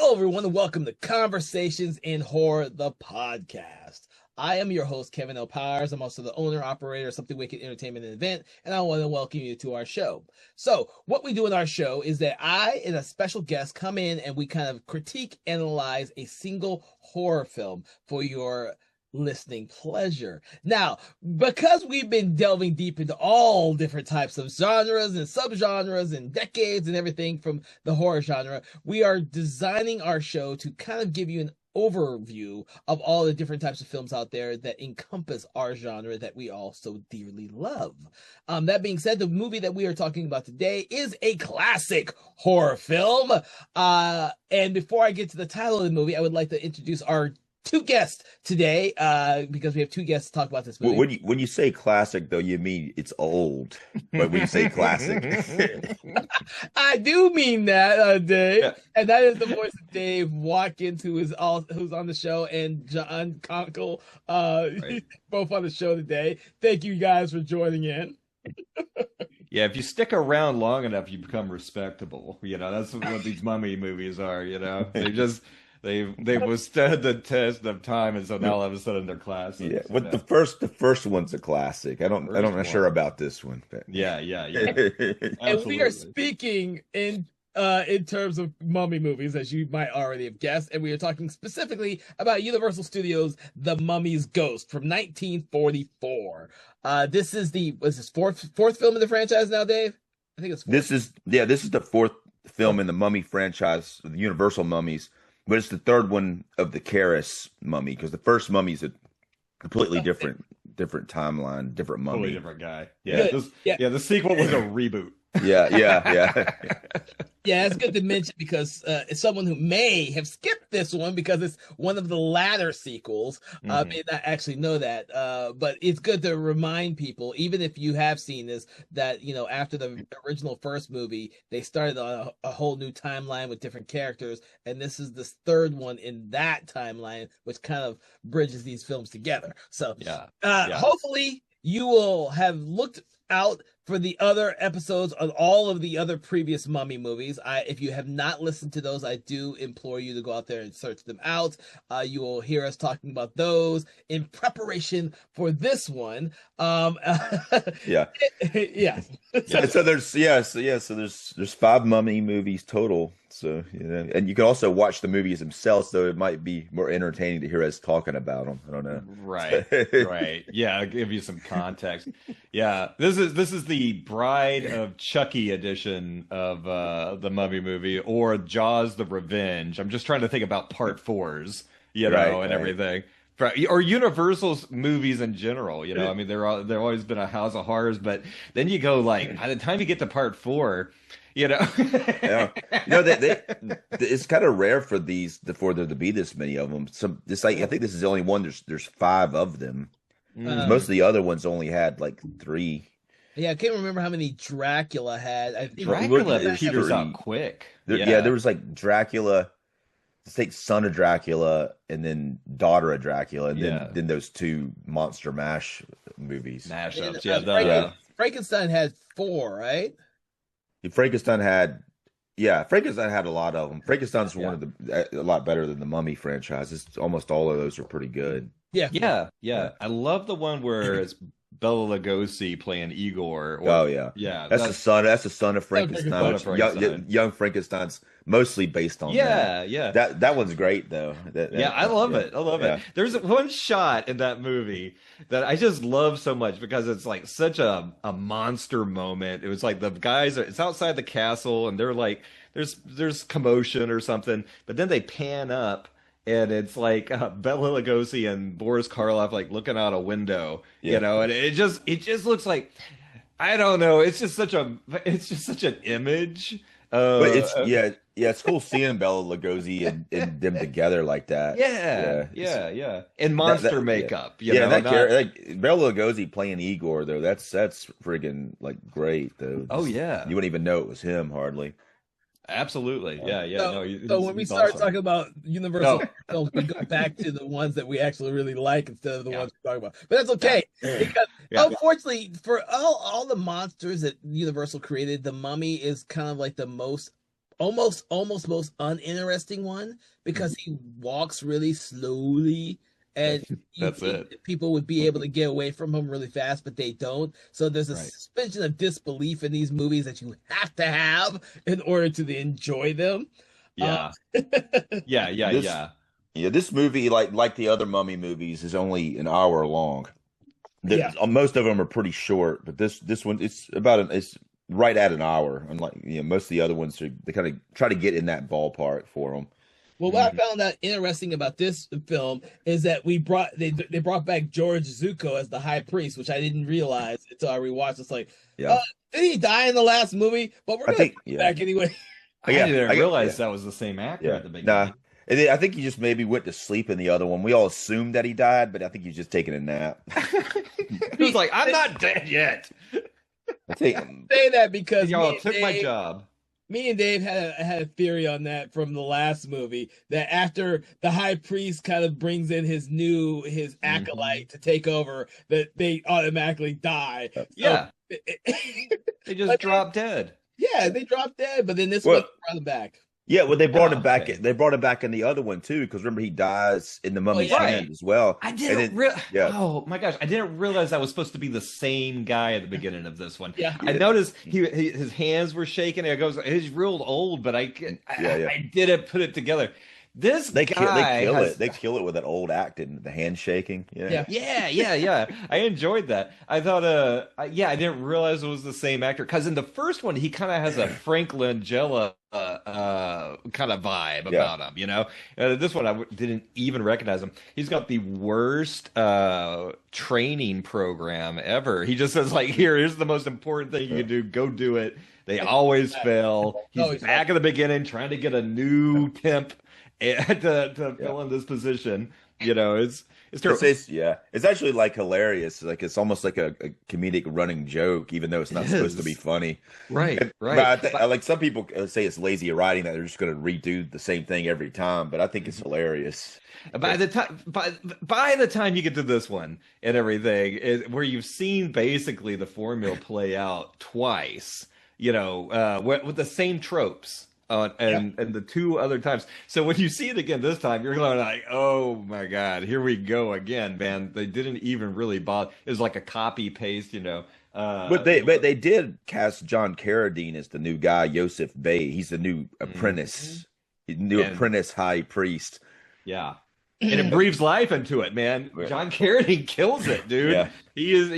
Hello, everyone, and welcome to Conversations in Horror, the podcast. I am your host, Kevin L. Powers. I'm also the owner, operator of Something Wicked Entertainment and Event, and I want to welcome you to our show. So, what we do in our show is that I and a special guest come in and we kind of critique, analyze a single horror film for your listening pleasure. Now, because we've been delving deep into all different types of genres and subgenres and decades and everything from the horror genre, we are designing our show to kind of give you an overview of all the different types of films out there that encompass our genre that we all so dearly love. That being said, the movie that we are talking about today is a classic horror film. And before I get to the title of the movie, I would like to introduce our two guests today, because we have two guests to talk about this movie. When you say classic, though, you mean it's old. But when you say classic, I do mean that, Dave. Yeah. And that is the voice of Dave Watkins, who's on the show, and John Conkle, right. Both on the show today. Thank you guys for joining in. Yeah, if you stick around long enough, you become respectable. You know, that's what these mummy movies are. You know, They've withstood the test of time, and so now all of a sudden they're classics. Yeah, but the first one's a classic. I'm not sure about this one. But... Yeah. And we are speaking in terms of mummy movies, as you might already have guessed, and we are talking specifically about Universal Studios' The Mummy's Ghost from 1944. This is this fourth film in the franchise now, Dave? I think it's fourth. This is the fourth film in the Mummy franchise, the Universal Mummies. But it's the third one of the Karras mummy, because the first mummy's a completely different timeline, different mummy. Totally different guy. Yeah, the sequel was a reboot. Yeah. Yeah, it's good to mention because it's someone who may have skipped this one because it's one of the latter sequels. May not actually know that, but it's good to remind people, even if you have seen this, that after the original first movie, they started on a whole new timeline with different characters, and this is the third one in that timeline, which kind of bridges these films together. So, hopefully, you will have looked out for the other episodes on all of the other previous Mummy movies. If you have not listened to those, I do implore you to go out there and search them out. You will hear us talking about those in preparation for this one. Yeah. So there's 5 Mummy movies total. So, and you can also watch the movies themselves, so it might be more entertaining to hear us talking about them. I don't know. Right. Yeah, I'll give you some context. Yeah, this is the Bride of Chucky edition of the Mummy movie, or Jaws: The Revenge. I'm just trying to think about part 4s, everything. Or Universal's movies in general, I mean, they've always been a house of horrors, but then you go by the time you get to part 4, it's kind of rare for there to be this many of them. I think this is the only one. There's 5 of them. Most of the other ones only had like 3. Yeah, I can't remember how many Dracula had. Dracula peters out quick. There was like Dracula. Let's take Son of Dracula and then Daughter of Dracula, and then those 2 Monster Mash movies. Mashups, Frankenstein had 4, right? Frankenstein had a lot of them. Frankenstein's a lot better than the Mummy franchise. Almost all of those are pretty good. Yeah. I love the one where it's Bela Lugosi playing Igor. That's the son of Frankenstein. Young Frankenstein's mostly based on that. That one's great though. I love it. There's one shot in that movie that I just love so much because it's like such a monster moment. It was like the guys it's outside the castle and they're like there's commotion or something, but then they pan up. And it's like Bela Lugosi and Boris Karloff like looking out a window, and it just looks like, I don't know. It's just such an image. But it's cool seeing Bela Lugosi and them together like that. Yeah. And monster makeup. Bela Lugosi playing Igor though. That's friggin' like great though. Oh yeah. You wouldn't even know it was him hardly. Absolutely. So when we start talking about Universal films, we go back to the ones that we actually really like instead of the ones we talk about. But that's okay. Because unfortunately, for all the monsters that Universal created, the Mummy is kind of like the most almost most uninteresting one because he walks really slowly, and you That's think it. that people would be able to get away from him really fast, but they don't. So there's a Right. suspension of disbelief in these movies that you have to have in order to enjoy them. Yeah. Yeah. Yeah. This- Yeah. Yeah, this movie, like the other Mummy movies, is only an hour long. Yeah. Most of them are pretty short, but this one it's right at an hour. Unlike most of the other ones, they kind of try to get in that ballpark for them. Well, what I found out interesting about this film is that they brought back George Zuko as the high priest, which I didn't realize until I rewatched. It's like, Yeah, did he die in the last movie? But we're I gonna think bring him back anyway. I didn't realize that was the same actor at the beginning. Nah. And then I think he just maybe went to sleep in the other one. We all assumed that he died, but I think he's just taking a nap. He was like, I'm not dead yet. I think Say that because Y'all took my job. me and Dave had a theory on that from the last movie, that after the high priest kind of brings in his acolyte to take over, that they automatically die. So, Yeah. They just drop dead. yeah, they drop dead, but then this Well- one brought them back. yeah, well they brought him back. Okay. They brought him back in the other one too, because remember he dies in the Mummy's yeah. hand as well. I And didn't then- yeah. Oh my gosh, I didn't realize that was supposed to be the same guy at the beginning of this one. Yeah. I noticed his hands were shaking. It goes, he's real old, but I didn't put it together. This They kill guy it. They kill it with that old acting, the hand shaking. Yeah. Yeah. I enjoyed that. I thought, I didn't realize it was the same actor because in the first one he kind of has a Frank Langella kind of vibe about him, you know. This one didn't even recognize him. He's got the worst training program ever. He just says like, here's the most important thing you can do. Go do it. They always fail. He's back at the beginning trying to get a new temp to fill in this position. You know, it's terrible. It's actually like hilarious. Like it's almost like a comedic running joke, even though it's not supposed to be funny. Right. But like some people say it's lazy writing, that they're just going to redo the same thing every time. But I think it's hilarious. By the time you get to this one and everything, where you've seen basically the formula play out twice, you know, with the same tropes. And the two other times. So when you see it again this time, you're going like, oh my God, here we go again, man. They didn't even really bother. It was like a copy paste, you know. But they did cast John Carradine as the new guy, Yosef Bey. He's the new apprentice, apprentice high priest. Yeah. And it breathes life into it, man. John Carradine kills it, dude. Yeah. He's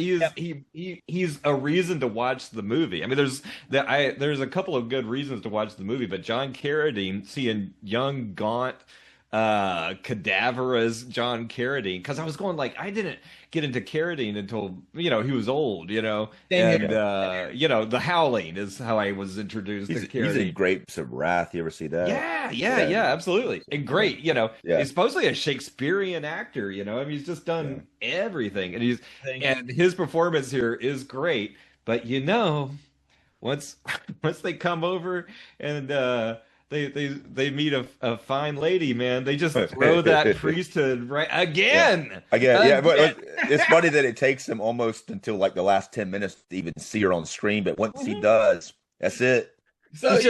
a reason to watch the movie. I mean, there's a couple of good reasons to watch the movie, but John Carradine, seeing young, gaunt, cadaverous John Carradine, because I was going like, I didn't get into Carradine until he was old, you know, The Howling is how I was introduced to Carradine. He's in Grapes of Wrath. You ever see that? Yeah, absolutely, and great. He's supposedly a Shakespearean actor. I mean, he's just done everything, and his performance here is great. But once they come over and they meet a fine lady, man. They just throw that priesthood right again. Yeah, but it's funny that it takes him almost until like the last 10 minutes to even see her on screen. But once he does, that's it. So I was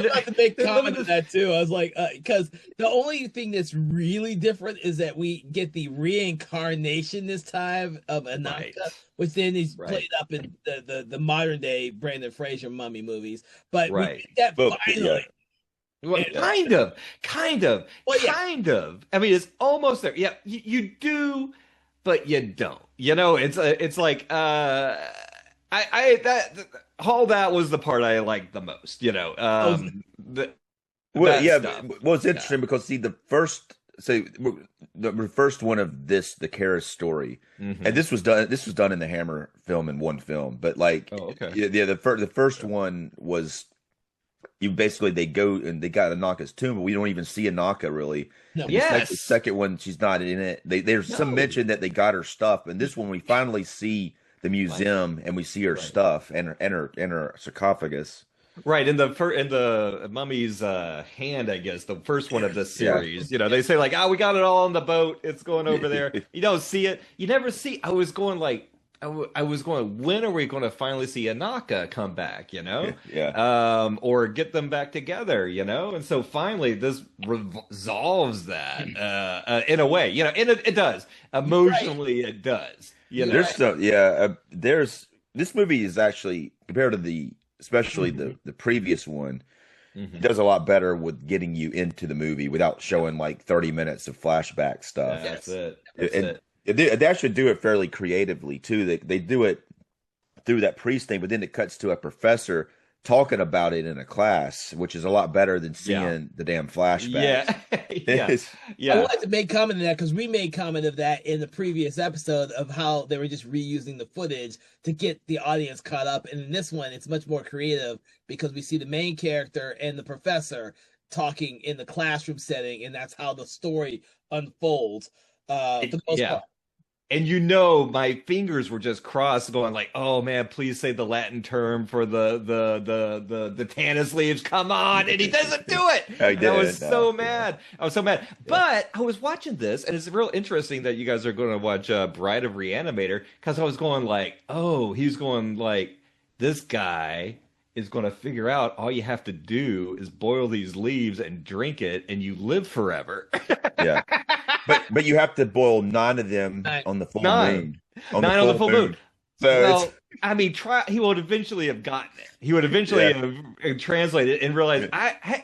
about to make comment to that too. I was like, because the only thing that's really different is that we get the reincarnation this time of Ananka, which then is played up in the modern day Brendan Fraser mummy movies. But we get that finally. Well, kind of. Well, kind of. I mean, it's almost there. Yeah, you do, but you don't. It's like all that was the part I liked the most. It's interesting because see the first one of the Kara story, and this was done in the Hammer film in one film, but like the first one was. They go and they got Ananka's tomb, but we don't even see Ananka really. No. Yes. The second one, she's not in it. There's some mention that they got her stuff, and this one we finally see the museum and we see her stuff and her sarcophagus. Right, in the mummy's hand, I guess, the first one of the series. They say like, we got it all on the boat. It's going over there. You don't see it. You never see. I was going like, I was going, when are we going to finally see Anaka come back, Yeah. or get them back together, and so finally this resolves that in a way, it does emotionally, it does, There's there's this movie is actually compared to especially the previous one, it does a lot better with getting you into the movie without showing like 30 minutes of flashback stuff. That's it. They actually do it fairly creatively too. They do it through that priest thing, but then it cuts to a professor talking about it in a class, which is a lot better than seeing the damn flashbacks. Yeah. I wanted to make comment of that because we made comment of that in the previous episode of how they were just reusing the footage to get the audience caught up. And in this one, it's much more creative because we see the main character and the professor talking in the classroom setting, and that's how the story unfolds for the most part. And my fingers were just crossed, going like, "Oh man, please say the Latin term for the Tanis leaves. Come on!" And he doesn't do it. I was so mad. But I was watching this, and it's real interesting that you guys are going to watch Bride of Reanimator, because I was going like, "Oh, he's going like this guy is going to figure out all you have to do is boil these leaves and drink it, and you live forever." Yeah. But you have to boil 9 of them on the full moon. On the full moon. So I mean, he would eventually have gotten it. He would eventually have translated and realized,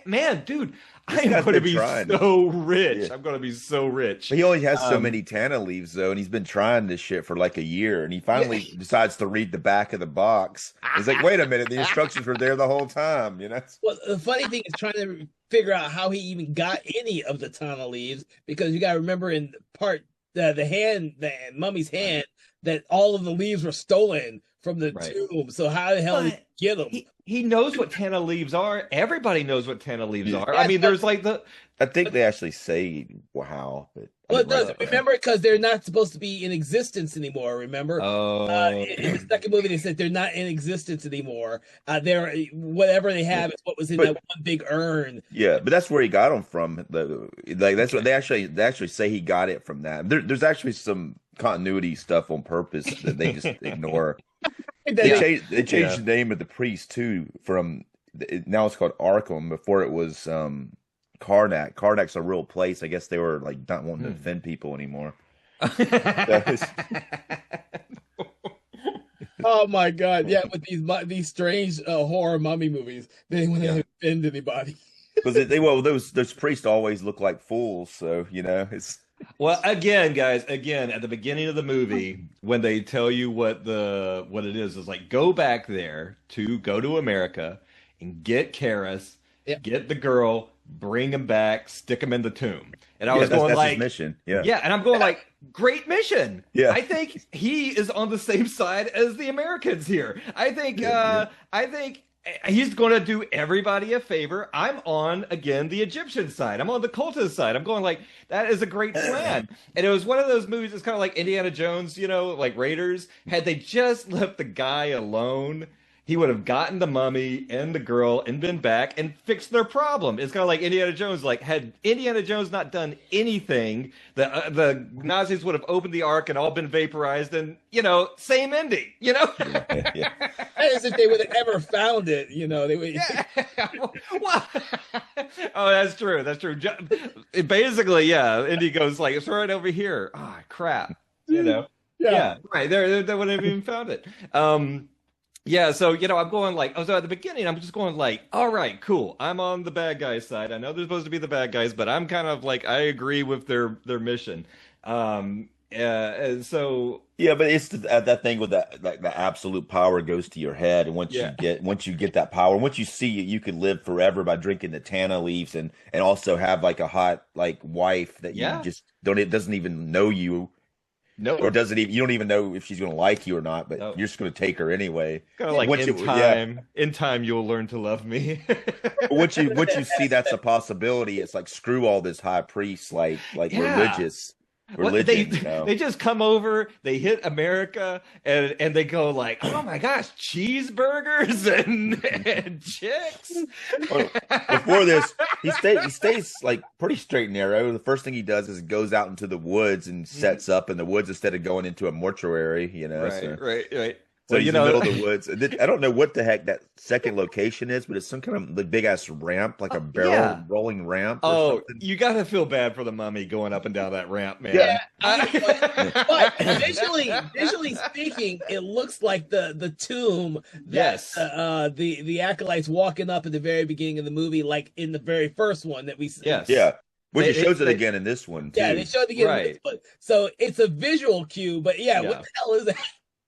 man, dude, I'm going to be so rich. I'm going to be so rich. But he only has so many Tana leaves, though, and he's been trying this shit for like a year, and he finally decides to read the back of the box. He's like, wait a minute, the instructions were there the whole time, Well, the funny thing is trying to figure out how he even got any of the Tana leaves, because you got to remember in part the mummy's hand, that all of the leaves were stolen from the tomb. So how the hell did he get them? He knows what Tana leaves are. Everybody knows what Tana leaves are. I mean, there's like I think they actually say how, but remember, because they're not supposed to be in existence anymore. Remember? In the second movie, they said they're not in existence anymore. They're whatever they have is what was in that one big urn. Yeah, but that's where he got them from. That's what they actually say he got it from that. There's actually some continuity stuff on purpose that they just ignore. They changed the name of the priest too. Now it's called Arkham. Before it was Karnak. Karnak's a real place. I guess they were like not wanting to offend people anymore. Oh my god! Yeah, with these strange horror mummy movies, they want to offend anybody. Because those priests always look like fools. So it's. Well, again, guys, at the beginning of the movie, when they tell you what it is like, go back there go to America and get Karis, get the girl, bring him back, stick him in the tomb. And I was going that's like, his mission. And I'm going like, great mission. Yeah. I think he is on the same side as the Americans here. I think he's going to do everybody a favor. I'm on, again, the Egyptian side. I'm on the cultist side. I'm going like, that is a great plan. And it was one of those movies, it's kind of like Indiana Jones, like Raiders. Had they just left the guy alone, he would have gotten the mummy and the girl and been back and fixed their problem. It's kind of like Indiana Jones. Like, had Indiana Jones not done anything, the Nazis would have opened the Ark and all been vaporized, and same ending. As if they would have ever found it. They would. Well, oh, that's true. Basically, Indy goes like, it's right over here. Oh, crap. Yeah, right. They wouldn't have even found it. So, I'm going like, so at the beginning, I'm just going like, all right, cool. I'm on the bad guys' side. I know they're supposed to be the bad guys, but I'm kind of like, I agree with their mission. And so. Yeah, but it's that thing with that, like the absolute power goes to your head. And once you get that power, once you see you can live forever by drinking the Tana leaves and also have like a hot, like wife that you just it doesn't even know you. No, or you don't even know if she's going to like you or not, but you're just going to take her anyway. Kind of like in time, you'll learn to love me. once you see that's a possibility, it's like screw all this high priest religion. They just come over, they hit America, and they go like, oh my gosh, cheeseburgers and chicks. he stays like pretty straight and narrow. The first thing he does is goes out into the woods and sets up in the woods instead of going into a mortuary. Right. So he's in the middle of the woods. I don't know what the heck that second location is, but it's some kind of like big ass ramp, like a barrel rolling ramp. Something. You got to feel bad for the mummy going up and down that ramp, man. Yeah, but visually speaking, it looks like the tomb that the acolytes walking up at the very beginning of the movie, like in the very first one that we see. Yes. Yeah. Which it shows it again in this one too. Yeah, they showed it again in this one. So it's a visual cue, but what the hell is that?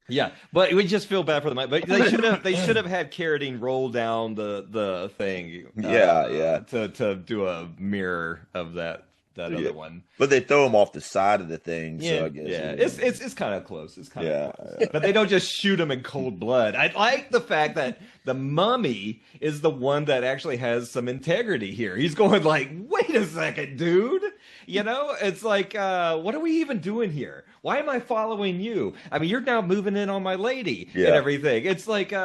Yeah, but we just feel bad for them. But they should have had Carradine roll down the thing. To do a mirror of that other one. But they throw him off the side of the thing. Yeah, so I guess, it's kind of close. It's kind of close. But they don't just shoot him in cold blood. I like the fact that the mummy is the one that actually has some integrity here. He's going like, wait a second, dude. It's like, what are we even doing here? Why am I following you? I mean, you're now moving in on my lady and everything. It's like, he's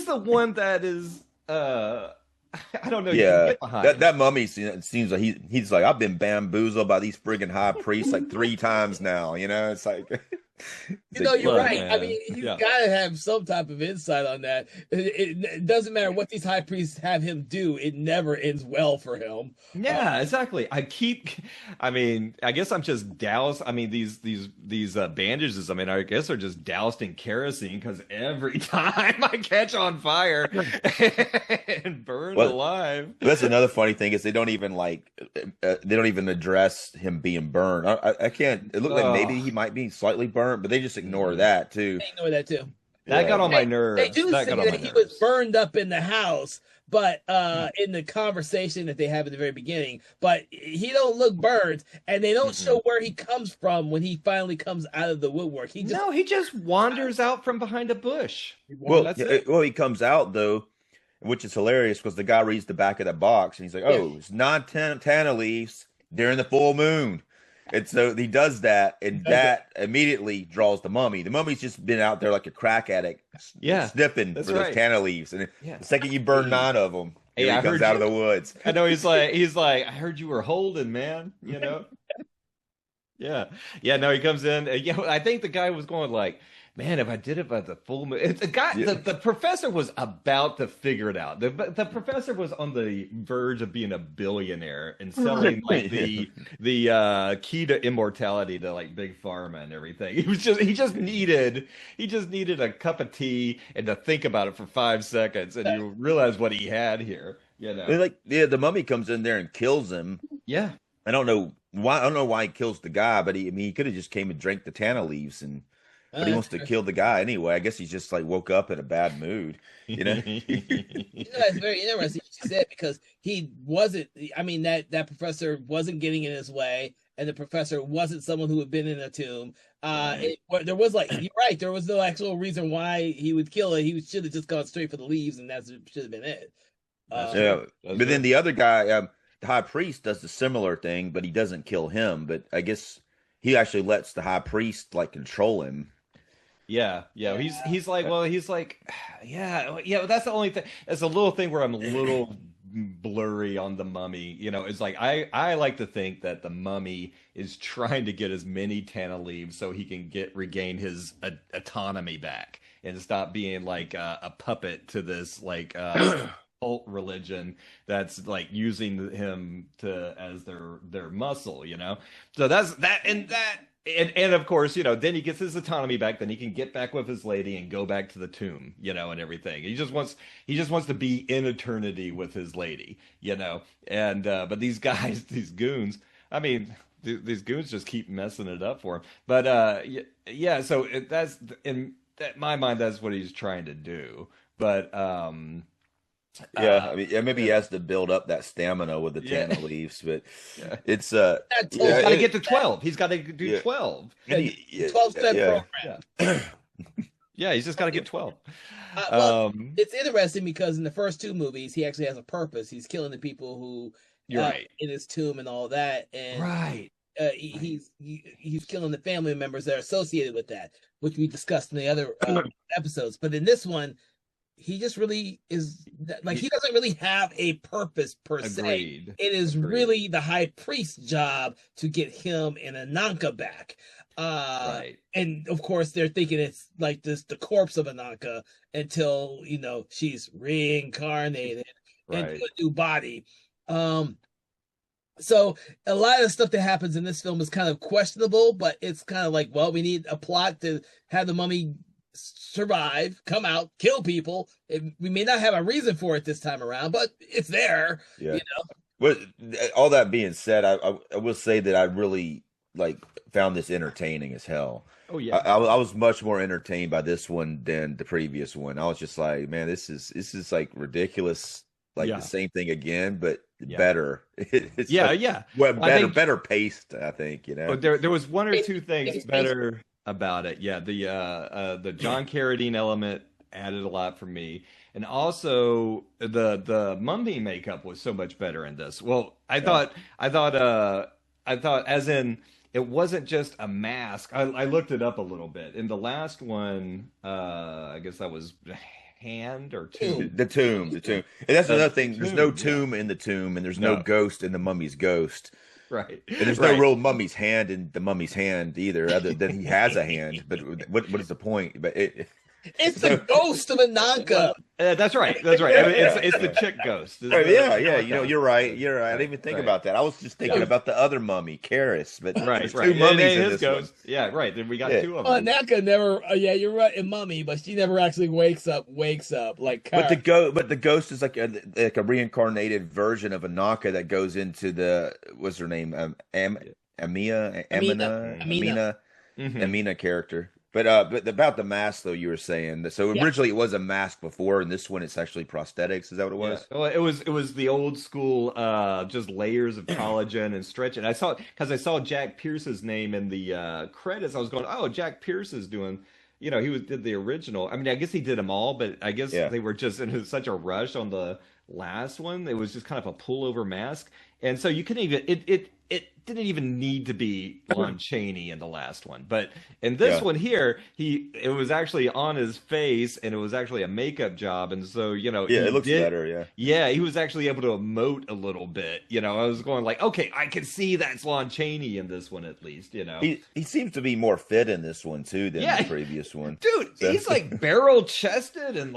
the one that is, I don't know. Yeah, get behind that mummy seems like he's like, I've been bamboozled by these friggin' high priests like 3 times now. It's like. You're right. Man. I mean, he's got to have some type of insight on that. It doesn't matter what these high priests have him do; it never ends well for him. Yeah, exactly. I guess I'm just doused. I mean, these bandages. I mean, I guess are just doused in kerosene because every time I catch on fire and burned alive. That's another funny thing is they don't even address him being burned. I can't. It looked like maybe he might be slightly burned. But they just ignore that too. They ignore that too. That got on my nerves. They do say that he was burned up in the house, but in the conversation that they have at the very beginning, but he don't look burned, and they don't show where he comes from when he finally comes out of the woodwork. He just wanders out from behind a bush. He comes out though, which is hilarious because the guy reads the back of that box and he's like, it's 9 Tana leaves during the full moon. And so he does that, and that immediately draws the mummy. The mummy's just been out there like a crack addict, sniffing for those canna leaves. And the second you burn 9 of them, he comes out of the woods. I know he's like, I heard you were holding, man. Yeah. No, he comes in. I think the guy was going like, man, if I did it by the full moon, the professor was about to figure it out. The professor was on the verge of being a billionaire and selling like the key to immortality to like big pharma and everything. He just needed a cup of tea and to think about it for 5 seconds, and you realize what he had here. The mummy comes in there and kills him. Yeah, I don't know why he kills the guy, but he could have just came and drank the Tana leaves but he wants to kill the guy anyway. I guess he's just like woke up in a bad mood, That's very interesting what you said, because he wasn't. I mean, that professor wasn't getting in his way, and the professor wasn't someone who had been in a tomb. There was you're right. There was no actual reason why he would kill it. He should have just gone straight for the leaves, and that should have been it. But then the other guy, the high priest, does a similar thing, but he doesn't kill him. But I guess he actually lets the high priest control him. Yeah. He's like, that's the only thing. It's a little thing where I'm a little blurry on the mummy. It's like I like to think that the mummy is trying to get as many Tana leaves so he can regain his autonomy back and stop being like a puppet to this cult religion that's like using him as their muscle. So that's that and that. And of course, then he gets his autonomy back. Then he can get back with his lady and go back to the tomb, and everything. He just wants to be in eternity with his lady, And but these guys, these goons, I mean, these goons just keep messing it up for him. But so that's in my mind, that's what he's trying to do. But maybe he has to build up that stamina with the Tana leaves, but it's he's got to get to 12. He's got to do 12. 12-step program. He's just got to get 12. It's interesting because in the first 2 movies, he actually has a purpose. He's killing the people who in his tomb and all that, and he's killing the family members that are associated with that, which we discussed in the other episodes. But in this one, he just really is like he doesn't really have a purpose per se. It is really the high priest's job to get him and Ananka back. Right. And of course they're thinking it's like the corpse of Ananka until she's reincarnated into a new body. So a lot of the stuff that happens in this film is kind of questionable, but it's kind of like, well, we need a plot to have the mummy survive, come out, kill people. We may not have a reason for it this time around, but it's there. Yeah. Well, all that being said, I will say that I really found this entertaining as hell. Oh yeah, I was much more entertained by this one than the previous one. I was just like, man, this is like ridiculous, the same thing again, but better. It's better paced, I think. But there was one or two things better about it. Yeah, the John Carradine element added a lot for me, and also the mummy makeup was so much better in this. Well, I thought as in it wasn't just a mask. I looked it up a little bit. In the last one, I guess that was hand or tomb. The tomb. And that's another thing. There's no tomb in the tomb, and there's no ghost in the mummy's ghost. Right. And there's no real mummy's hand in the mummy's hand either, other than he has a hand. But what is the point? But it's the ghost of Ananka. That's right. I mean, it's the chick ghost. Yeah. You're right. I didn't even think about that. I was just thinking about the other mummy, Karis. But there's two mummies in this ghost. One. Yeah, right. Then we got two of them. Ananka never. You're right. In Mummy, but she never actually wakes up like. Karis. But the ghost is like a reincarnated version of Ananka that goes into what's her name? Amina character. But about the mask, though, you were saying. So originally it was a mask before, and this one it's actually prosthetics. Is that what it was? Yeah. Well, it was the old school, just layers of collagen and stretching. I saw Jack Pierce's name in the credits. I was going, oh, Jack Pierce is doing. He did the original. I mean, I guess he did them all, but I guess they were just in such a rush on the last one. It was just kind of a pullover mask, and so you couldn't even it didn't even need to be Lon Chaney in the last one, but in this one here, it was actually on his face, and it was actually a makeup job, and so it looks better, he was actually able to emote a little bit. I was going like, okay, I can see that's Lon Chaney in this one at least. He seems to be more fit in this one too than the previous one, dude. So. He's like barrel chested and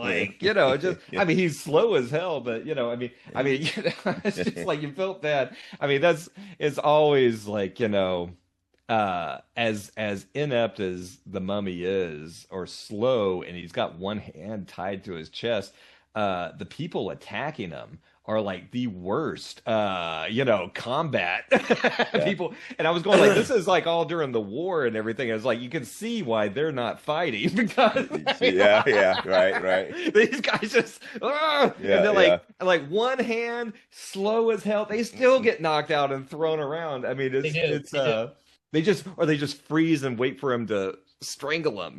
just I mean, he's slow as hell, but it's just like you felt that. I mean, it's always like as inept as the mummy is, or slow, and he's got one hand tied to his chest, the people attacking him are like the worst combat people. And I was going like, this is like all during the war and everything. It's like you can see why they're not fighting, because right. These guys just and they're like one hand, slow as hell. They still get knocked out and thrown around. I mean, they just freeze and wait for him to strangle them.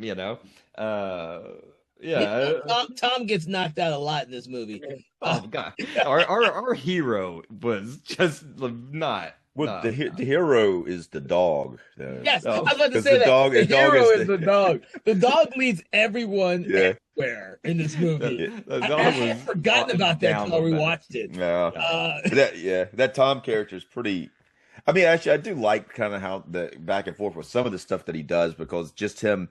Tom gets knocked out a lot in this movie. Oh God, our hero was just not. Well, the hero is the dog. Yes, I was about to say that. The hero is the dog. The dog leads everyone everywhere in this movie. I had forgotten about that until we watched it. That Tom character is pretty. I mean, actually, I do like kind of how the back and forth with some of the stuff that he does, because just him.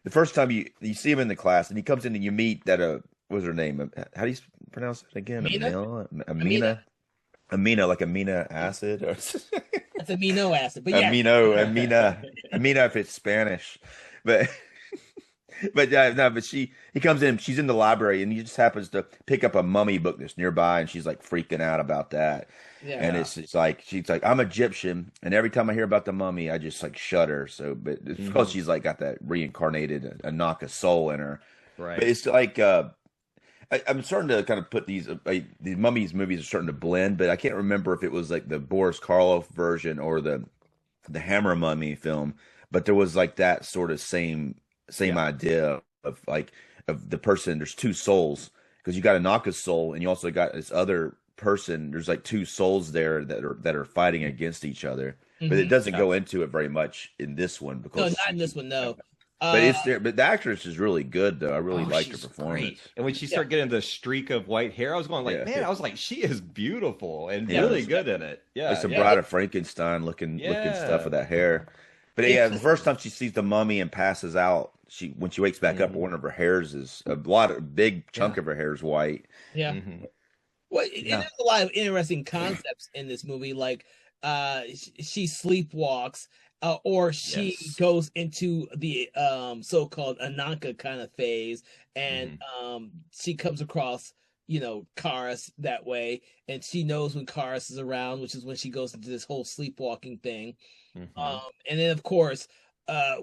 The first time you see him in the class, and he comes in and you meet that what's her name? How do you pronounce it again? Amina, like amino acid, or that's amino acid. But Amina if it's Spanish, but he comes in. She's in the library, and he just happens to pick up a mummy book that's nearby, and she's like freaking out about that. Yeah. And it's like she's like, I'm Egyptian, and every time I hear about the mummy, I just like shudder. So, but it's because she's like got that reincarnated Ananka soul in her. Right. But it's like I'm starting to kind of put these mummies movies are starting to blend, but I can't remember if it was like the Boris Karloff version or the Hammer Mummy film. But there was like that sort of same idea of the person. There's two souls, because you got Ananka's soul, and you also got this other person. There's like two souls there that are fighting against each other, but it doesn't go into it very much in this one, because not in this one. No, But it's there. But the actress is really good, though. I really liked her performance. Great. And when she started getting the streak of white hair, I was going like, man, I was like, she is beautiful and really good in it. Yeah, like some Bride of Frankenstein looking stuff with that hair. But the first time she sees the mummy and passes out, when she wakes back up, one of her hairs is big chunk of her hair is white. Yeah. Well, there's a lot of interesting concepts in this movie, like she sleepwalks. Or she goes into the so-called Ananka kind of phase, and she comes across, Karis that way, and she knows when Karis is around, which is when she goes into this whole sleepwalking thing. And then, of course,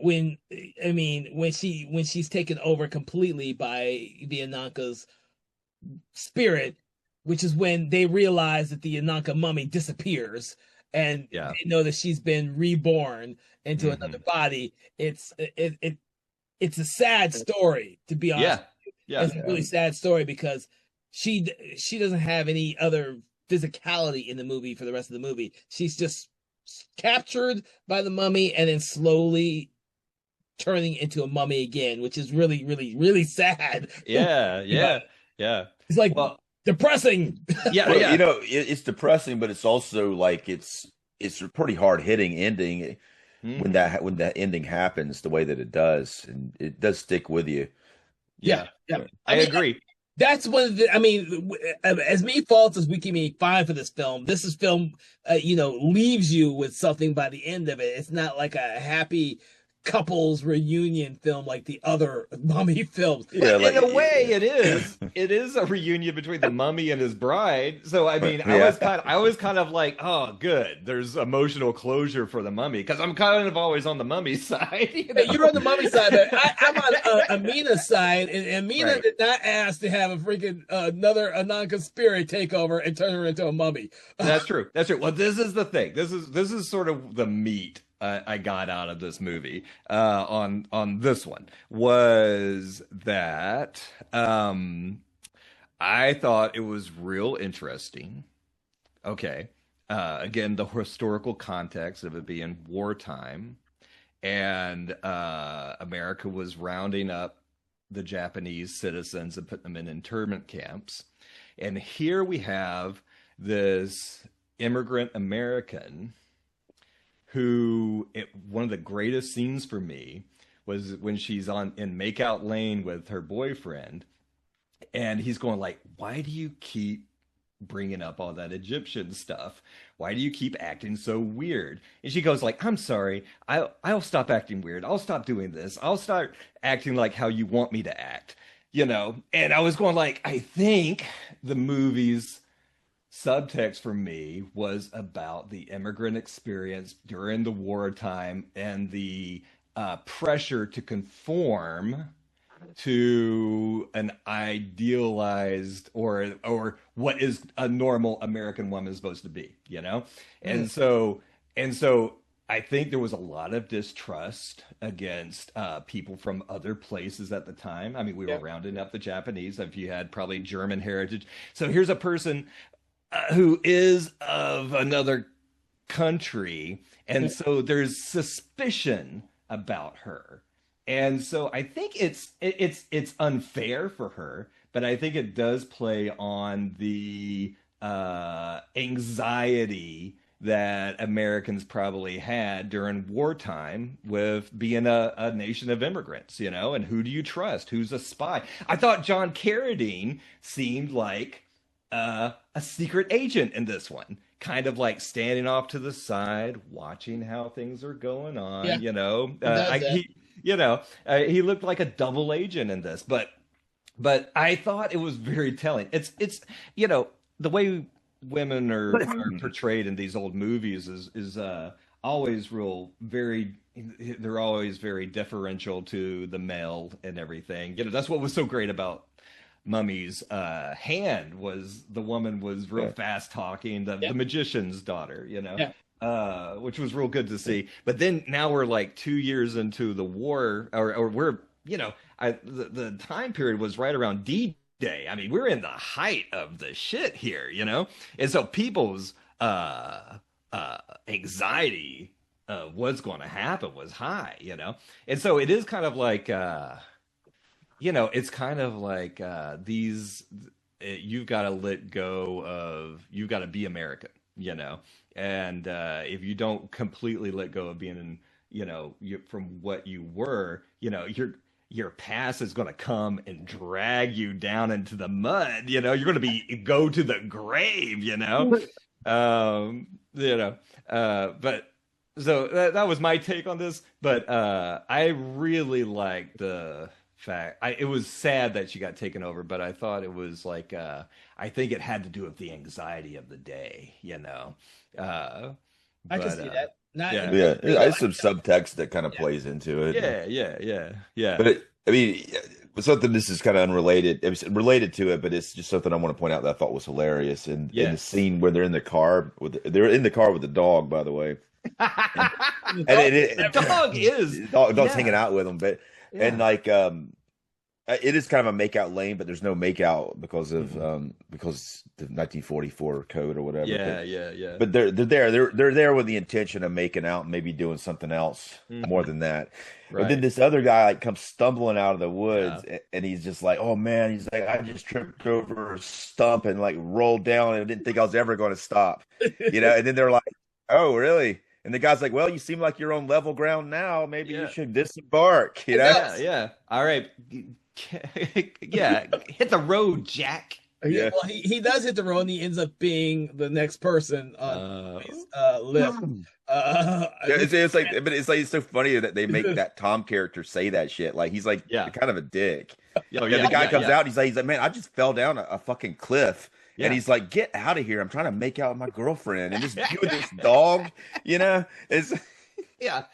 when she's taken over completely by the Ananka's spirit, which is when they realize that the Ananka mummy disappears. And they know that she's been reborn into another body. It's a sad story, to be honest. It's a really sad story because she doesn't have any other physicality in the movie for the rest of the movie. She's just captured by the mummy and then slowly turning into a mummy again, which is really, really, really sad. It's like, depressing. It's depressing, but it's also like it's a pretty hard hitting ending when that ending happens the way that it does, and it does stick with you. I agree. That's one of the. As many faults as we can find for this film, leaves you with something by the end of it. It's not like a happy couples reunion film like the other mummy films. In a way it is a reunion between the mummy and his bride. So I mean, I was kind of like, oh good, there's emotional closure for the mummy, because I'm kind of always on the mummy side. You're on the mummy side, but I'm on Amina's side, and Amina did not ask to have a freaking another Ananka spirit take over and turn her into a mummy. That's true. Well, this is the thing. This is sort of the meat I got out of this movie on this one, was that I thought it was real interesting. Okay. Again, the historical context of it being wartime, and America was rounding up the Japanese citizens and putting them in internment camps. And here we have this immigrant American who, one of the greatest scenes for me was when she's in Makeout Lane with her boyfriend, and he's going like, why do you keep bringing up all that Egyptian stuff? Why do you keep acting so weird? And she goes like, I'm sorry, I'll stop acting weird. I'll stop doing this. I'll start acting like how you want me to act, And I was going like, I think the movie's subtext for me was about the immigrant experience during the wartime and the pressure to conform to an idealized or what is a normal American woman supposed to be, And so I think there was a lot of distrust against people from other places at the time. I mean, we were rounding up the Japanese. If you had probably German heritage. So here's a person who is of another country, and so there's suspicion about her, and so I think it's unfair for her, but I think it does play on the anxiety that Americans probably had during wartime with being a nation of immigrants, and who do you trust? Who's a spy? I thought John Carradine seemed like a secret agent in this one, kind of like standing off to the side, watching how things are going on. He looked like a double agent in this, but I thought it was very telling. It's the way women are portrayed in these old movies is always they're always very deferential to the male and everything. That's what was so great about Mummy's hand, was the woman was real fast talking, the magician's daughter, which was real good to see. But then now we're like 2 years into the war, or we're, the time period was right around D-Day. I mean, we're in the height of the shit here, and so people's anxiety what's going to happen was high, and so it is kind of like it's kind of like you've got to let go of, you've got to be American, and if you don't completely let go of being from what you were, your past is going to come and drag you down into the mud. You're going to go to the grave. But so that was my take on this. But I really liked the fact. It was sad that she got taken over, but I thought it was like I think it had to do with the anxiety of the day. I can see that. There's some subtext that kind of plays into it. Yeah. But something, this is kind of unrelated. It's related to it, but it's just something I want to point out that I thought was hilarious. And in the scene where they're in the car they're in the car with the dog, by the way. And the dog's hanging out with them, but and like it is kind of a makeout lane, but there's no makeout because of because the 1944 code or whatever. Yeah. But they're there with the intention of making out, and maybe doing something else more than that. Right. But then this other guy like comes stumbling out of the woods, and he's just like, "Oh man," he's like, "I just tripped over a stump and like rolled down, and I didn't think I was ever going to stop," And then they're like, "Oh, really?" And the guy's like, "Well, you seem like you're on level ground now. Maybe you should disembark." Yeah. All right. Hit the road, Jack. Yeah. Well, he does hit the road, and he ends up being the next person on his list. It's like, but it's so funny that they make that Tom character say that shit. Like he's like kind of a dick. The guy comes out, and he's like, "Man, I just fell down a fucking cliff." Yeah. And he's like, "Get out of here! I'm trying to make out with my girlfriend, and just you and this dog, It's No.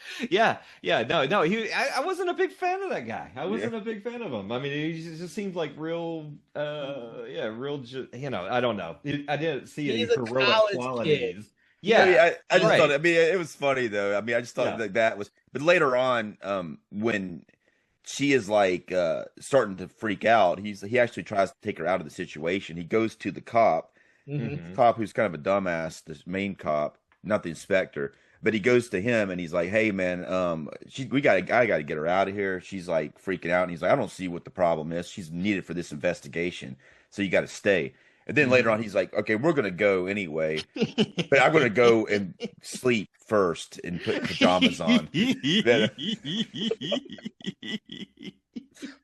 I wasn't a big fan of that guy. I wasn't a big fan of him. I mean, he just seemed like real. I don't know. I didn't see any heroic qualities. Kid. Yeah, I just thought. I mean, it was funny though. I mean, I just thought that was. But later on, when she is like starting to freak out, he actually tries to take her out of the situation. He goes to the cop, cop who's kind of a dumbass, this main cop, not the inspector, but he goes to him and he's like, "Hey man, I got to get her out of here. She's like freaking out." And he's like, "I don't see what the problem is. She's needed for this investigation, so you got to stay." And then later on, he's like, "Okay, we're gonna go anyway, but I'm gonna go and sleep first and put pajamas on."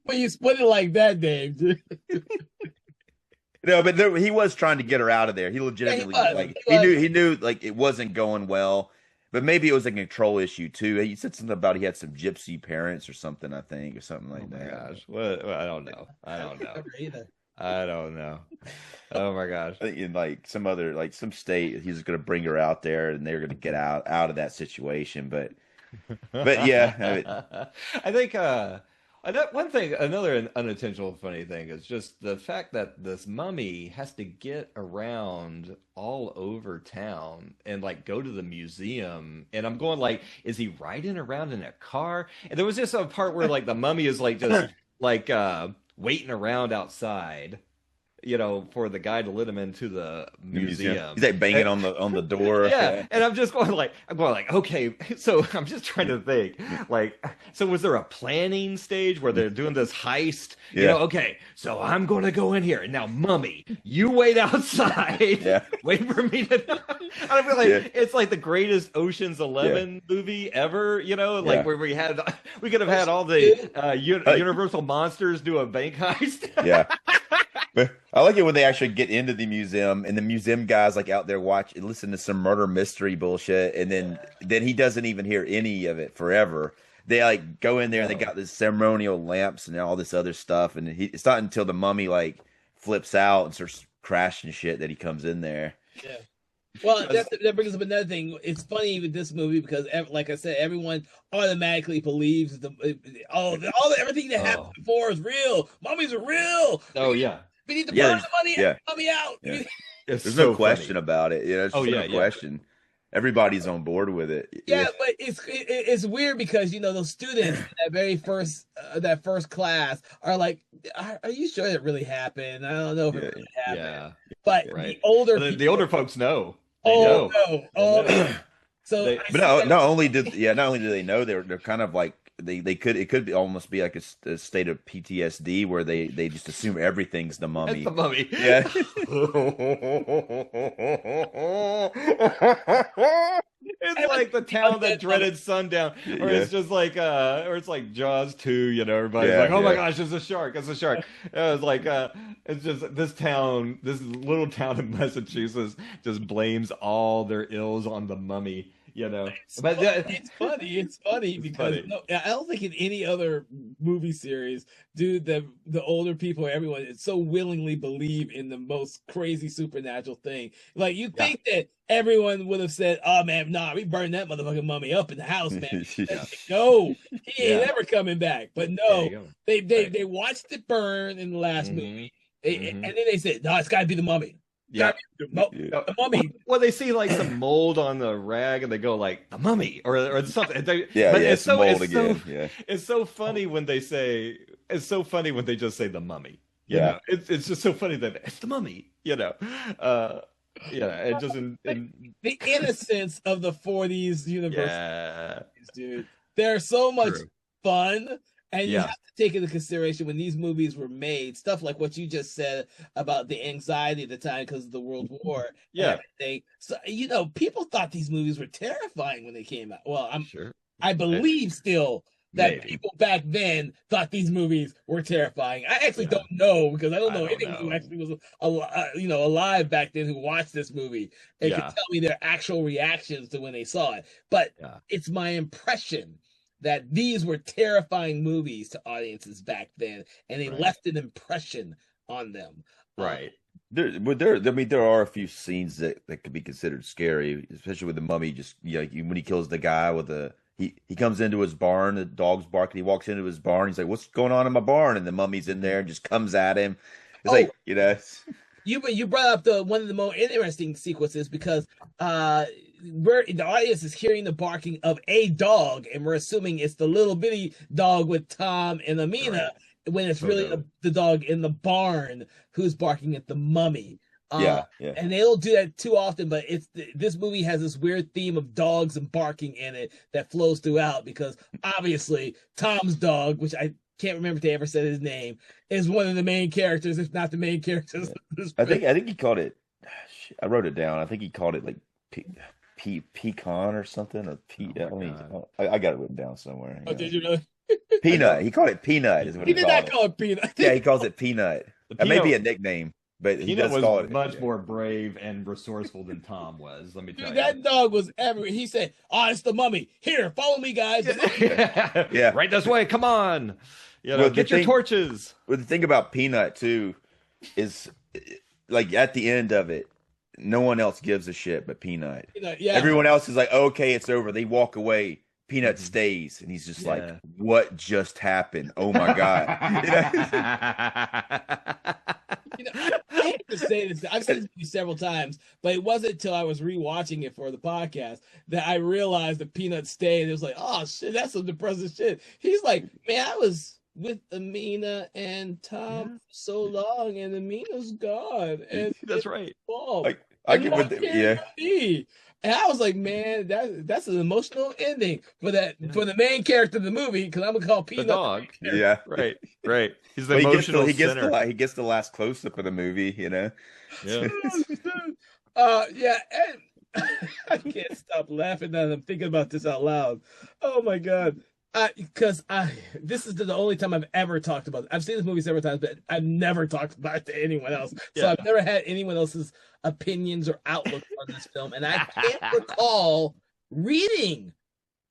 When you split it like that, Dave. No, but he was trying to get her out of there. He legitimately he knew like it wasn't going well, but maybe it was a control issue too. He said something about he had some gypsy parents or something, I think, or something like that. Gosh, well, I don't know. I don't know. Oh my gosh! I think in like some state, he's going to bring her out there, and they're going to get out of that situation. But yeah, I think one thing, another unintentional funny thing is just the fact that this mummy has to get around all over town and like go to the museum. And I'm going like, is he riding around in a car? And there was just a part where like the mummy is like just like waiting around outside, for the guy to let him into the museum. He's like banging on the door. Yeah, and I'm going like, okay. So I'm just trying to think, like, so was there a planning stage where they're doing this heist? Yeah. Okay, so I'm going to go in here and now, mummy, you wait outside. Yeah. Wait for me to. I feel like it's like the greatest Ocean's 11 movie ever. Like where we could have had all the Universal monsters do a bank heist. Yeah. But I like it when they actually get into the museum and the museum guy's like out there listen to some murder mystery bullshit, and then he doesn't even hear any of it forever. They like go in there and they got this ceremonial lamps and all this other stuff, and it's not until the mummy like flips out and starts crashing shit that he comes in there. Yeah. Well, that brings up another thing. It's funny with this movie because, like I said, everyone automatically believes everything that happened before is real. Mummies are real. Oh yeah. We need to burn the money and mummy out. Yeah. There's no question about it. There's no question. Everybody's on board with it. Yeah, but it's weird because those students in that first class are like, "Are you sure that really happened? I don't know if it really happened." Yeah. But the older folks know. No. So, but not only do they know, they're kind of like it could almost be like a state of PTSD where they just assume everything's the mummy. It's the mummy. Yeah. It's like the town that dreaded sundown, or it's just like or it's like Jaws 2, you know, everybody's like, oh my gosh, it's a shark, it's a shark. It's like it's just this little town in Massachusetts just blames all their ills on the mummy. You know, it's funny. It's funny because no, I don't think in any other movie series do the older people, everyone so willingly believe in the most crazy supernatural thing. Like you think that everyone would have said, "Oh man, nah, we burned that motherfucking mummy up in the house, man." No, he ain't ever coming back. But no, they watched it burn in the last movie, and then they said, "No, it's got to be the mummy." Yeah. The mummy. Well, they see like some mold on the rag and they go like the mummy or something. It's so funny when they say just say the mummy. You know? It's just so funny that it's the mummy. You know, it just the innocence of the 40s universe, dude. They're so much fun. And you have to take into consideration when these movies were made, stuff like what you just said about the anxiety at the time because of the World War. Yeah. So, you know, people thought these movies were terrifying when they came out. Well, I believe still that people back then thought these movies were terrifying. I actually don't know because I don't know anyone who actually was alive back then who watched this movie and could tell me their actual reactions to when they saw it. But it's my impression that these were terrifying movies to audiences back then, and they left an impression on them. Right. There are a few scenes that could be considered scary, especially with the mummy. Just when he kills the guy with he comes into his barn, the dog's barking. He walks into his barn. He's like, "What's going on in my barn?" And the mummy's in there and just comes at him. It's You brought up one of the more interesting sequences because the audience is hearing the barking of a dog, and we're assuming it's the little bitty dog with Tom and Amina, when it's really the dog in the barn who's barking at the mummy. And they don't do that too often, but this movie has this weird theme of dogs and barking in it that flows throughout because obviously Tom's dog, which I can't remember if they ever said his name, is one of the main characters, if not the main characters. I think he called it. I wrote it down. I think he called it like pecan or something, or I got it written down somewhere. Oh, did you really? Peanut. He called it Peanut. Is what he did not call it Peanut. Yeah, he calls it Peanut. That may be a nickname, but he does call it. Much more brave and resourceful than Tom was. Let me tell you. That dog was everywhere. He said, "Oh, it's the mummy. Here, follow me, guys." Right this way. Come on. Get your torches. Well, the thing about Peanut too is, like at the end of it, no one else gives a shit but Peanut. Everyone else is like, "Okay, it's over." They walk away. Peanut stays, and he's just like, "What just happened? Oh my god!" I hate to say this. I've seen this movie several times, but it wasn't until I was rewatching it for the podcast that I realized that Peanut stayed. It was like, "Oh shit, that's some depressing shit." He's like, "Man, I was with Amina and Tom for so long, and Amina's gone." And that's right. I get with it, And I was like, man, that's an emotional ending for the main character of the movie, because I'm gonna call Peanut the dog. Yeah, right. He's the emotional center. He gets the last close up of the movie, Yeah. And I can't stop laughing as I'm thinking about this out loud. Oh my god. Because this is the only time I've ever talked about it. I've seen this movie several times, but I've never talked about it to anyone else. So I've never had anyone else's opinions or outlook on this film. And I can't recall reading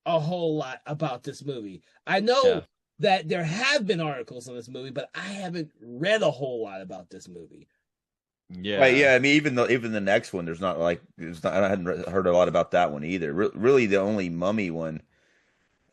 a whole lot about this movie. I know that there have been articles on this movie, but I haven't read a whole lot about this movie. Yeah, right, yeah. I mean, even the next one, I hadn't heard a lot about that one either. Really, the only Mummy one.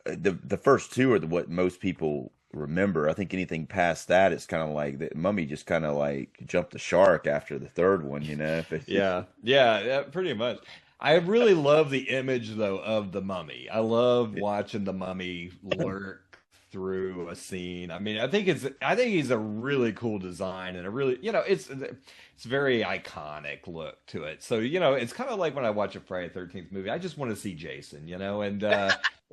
The first two are what most people remember. I think anything past that is kind of like the Mummy just kind of like jumped the shark after the third one, Yeah, pretty much. I really love the image though of the Mummy. I love watching the Mummy lurk through a scene. I mean, I think he's a really cool design and a really, it's very iconic look to it. So, it's kind of like when I watch a Friday the 13th movie, I just want to see Jason, and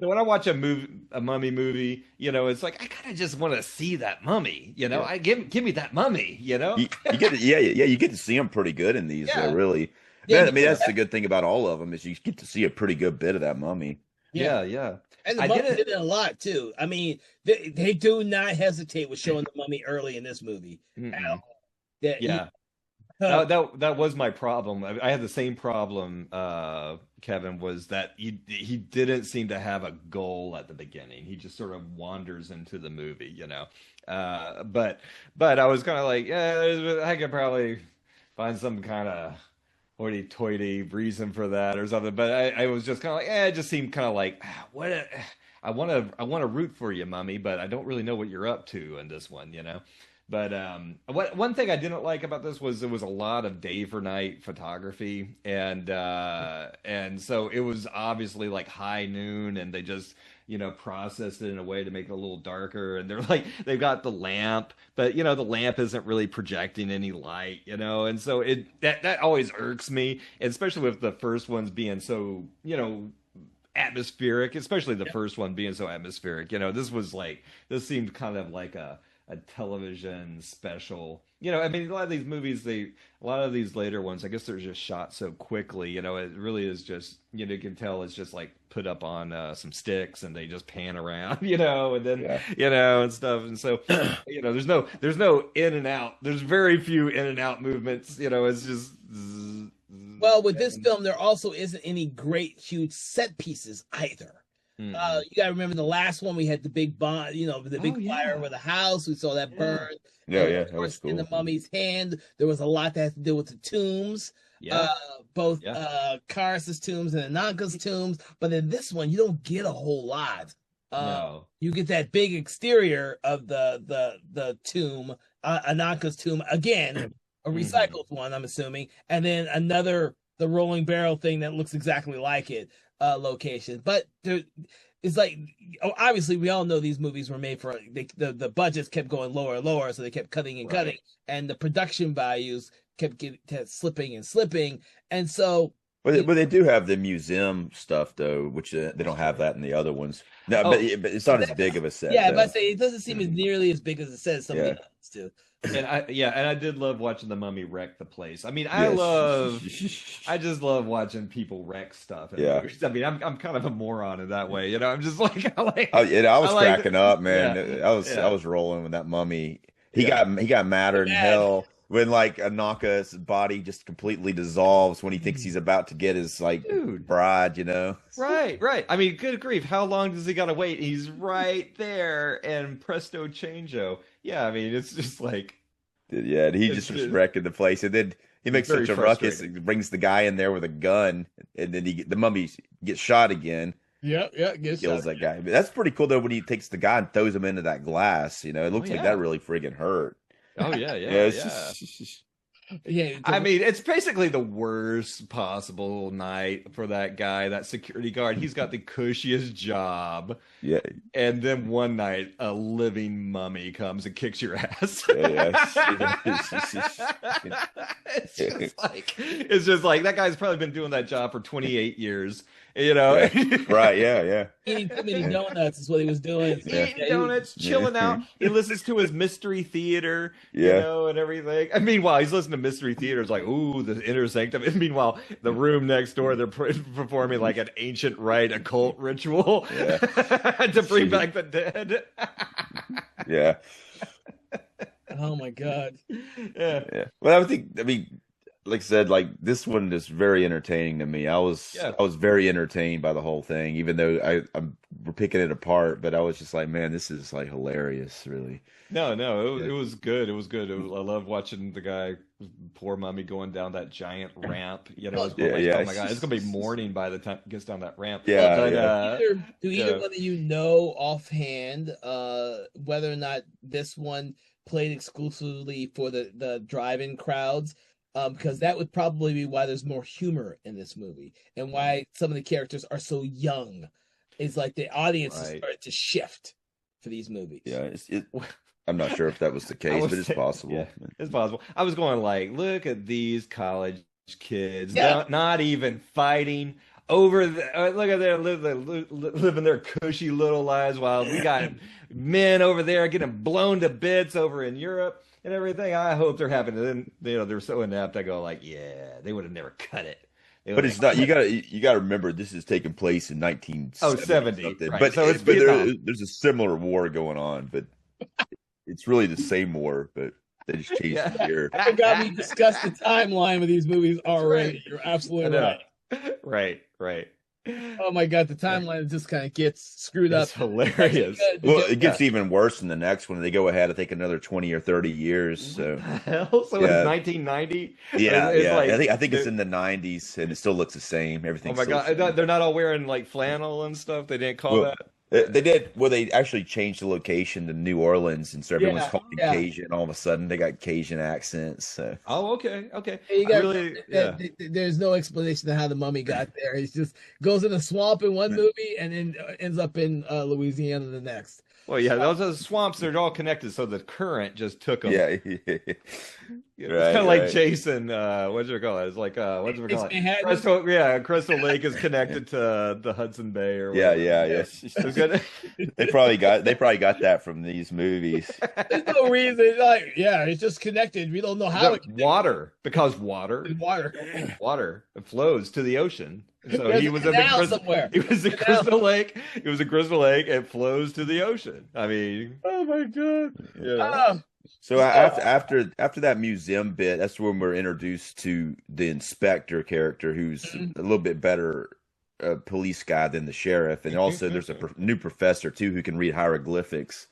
when I watch a mummy movie, it's like I kind of just want to see that mummy, I give me that mummy, You get you get to see him pretty good in these, really. Yeah, I mean, that's the good thing about all of them is you get to see a pretty good bit of that mummy. Yeah. And the Mummy did it a lot too. I mean, they do not hesitate with showing the Mummy early in this movie. That was my problem. I had the same problem, Kevin, was that he didn't seem to have a goal at the beginning. He just sort of wanders into the movie, But I was kind of like, yeah, I could probably find some kind of hoity-toity reason for that or something. But I was just kind of like, it just seemed kind of like, I want to root for you, Mummy, but I don't really know what you're up to in this one, But one thing I didn't like about this was there was a lot of day for night photography, and so it was obviously like high noon, and they just processed it in a way to make it a little darker. And they've got the lamp, but the lamp isn't really projecting any light, and so that always irks me, especially with the first ones being so atmospheric, especially the first one being so atmospheric. This seemed kind of like a television special. I mean, a lot of these movies, a lot of these later ones, I guess they're just shot so quickly, it really is just, you can tell it's just like put up on some sticks and they just pan around, and then, and stuff. And so, there's no in and out. There's very few in and out movements, it's just. Well, with this film, there also isn't any great, huge set pieces either. You gotta remember the last one we had the big bomb, the big fire over the house. We saw that burn. That was cool. In the mummy's hand, there was a lot that had to do with the tombs. Both Karis's tombs and Ananka's tombs. But in this one, you don't get a whole lot. No. You get that big exterior of the tomb, Ananka's tomb again, a recycled one, I'm assuming, and then the rolling barrel thing that looks exactly like it. Location, but it's like, obviously we all know these movies were made for the budgets kept going lower and lower, so they kept cutting and cutting, and the production values kept slipping, and so. But they do have the museum stuff though, which they don't have that in the other ones. No, but it's not as big of a set. Yeah, but I say it doesn't seem as nearly as big as it says some of the others do. And I did love watching the mummy wreck the place. I mean, I just love watching people wreck stuff. I mean, I'm kind of a moron in that way, I'm just like, I was cracking up, man. I was rolling with that mummy. He got madder than hell when Ananka's body just completely dissolves when he thinks he's about to get his bride, Right. I mean, good grief, how long does he gotta wait? He's right there, and presto changeo. Yeah, I mean, it's just like... Yeah, he just was wrecking the place. And then he makes such a ruckus. He brings the guy in there with a gun. And then the mummy gets shot again. Kills that guy. But that's pretty cool, though, when he takes the guy and throws him into that glass. It looks like that really friggin' hurt. Oh, yeah. I mean, it's basically the worst possible night for that guy, that security guard. He's got the cushiest job. Yeah. And then one night, a living mummy comes and kicks your ass. It's just like that guy's probably been doing that job for 28 years. Right, yeah. Eating too many donuts is what he was doing. Eating donuts, chilling out. He listens to his Mystery Theater, and everything. And meanwhile, he's listening to Mystery Theater. It's like, ooh, the inner sanctum. And meanwhile, the room next door, they're performing like an ancient rite occult ritual to bring back the dead. Yeah. Oh my God. Yeah. Well, I mean, like I said, this one is very entertaining to me. I was very entertained by the whole thing, even though we're picking it apart. But I was just like, man, this is hilarious, really. No, it was good. It was good. I love watching the guy, poor mummy, going down that giant ramp. Oh my God, it's gonna be morning by the time he gets down that ramp. Do either one of you know offhand whether or not this one played exclusively for the drive-in crowds? Because that would probably be why there's more humor in this movie and why some of the characters are so young. It's like the audience is starting to shift. for these movies. Yeah, I'm not sure if that was the case, but it's possible. Yeah, it's possible. I was going like, look at these college kids, Yeah. not even fighting over look at them living their cushy little lives while we got men over there getting blown to bits over in Europe and everything. I hope they're happy. And then they're so inept. I go like, yeah, they would have never cut it. But it's not. You gotta remember this is taking place in 1970. Right. But, So it's there's a similar war going on, but it's really the same war, but they just changed the year. I forgot we discussed the timeline of these movies already. Right. You're absolutely right. Right. Oh my god, the timeline just kind of gets screwed up. It's hilarious. Well, it gets even worse in the next one. They go ahead, I think, another 20 or 30 years. So, hell? So it's 1990. Yeah, it's like, I think it's in the 90s, and it still looks the same. Everything. Oh my god, they're not all wearing like flannel and stuff. They didn't call that. They did. Well, they actually changed the location to New Orleans, and so everyone's talking Cajun. All of a sudden, they got Cajun accents. So. Oh, okay. There's no explanation to how the mummy got there. He just goes in a swamp in one movie and then ends up in Louisiana the next. Well, yeah, those swamps, they're all connected, so the current just took them. Yeah. It's kind of like Jason, what's it called? It's like, what's it called? Crystal Lake is connected to the Hudson Bay or whatever. Yeah. They probably got that from these movies. There's no reason. It's just connected. We don't know how it water, because water it flows to the ocean. So he was in Crystal Lake. It was a Crystal Lake. It flows to the ocean. I mean, oh my god. Yeah. So after that museum bit, that's when we're introduced to the inspector character, who's a little bit better police guy than the sheriff, and also there's a new professor too who can read hieroglyphics.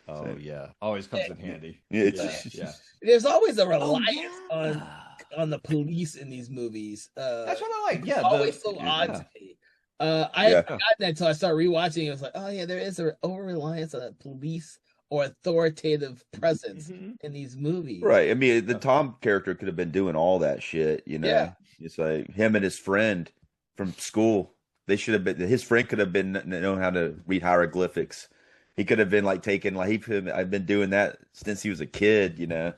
Oh yeah, always comes in handy. Yeah. There's always a reliance on the police in these movies. That's what I like. Yeah, it's always so odd to me. I hadn't forgotten that until I started rewatching it. I was like, oh yeah, there is an over reliance on the police or authoritative presence in these movies. Right. I mean, the Tom character could have been doing all that shit, you know. Yeah. It's like him and his friend from school. They should have been. His friend could have been knowing how to read hieroglyphics. He could have been like taking I've been doing that since he was a kid, you know.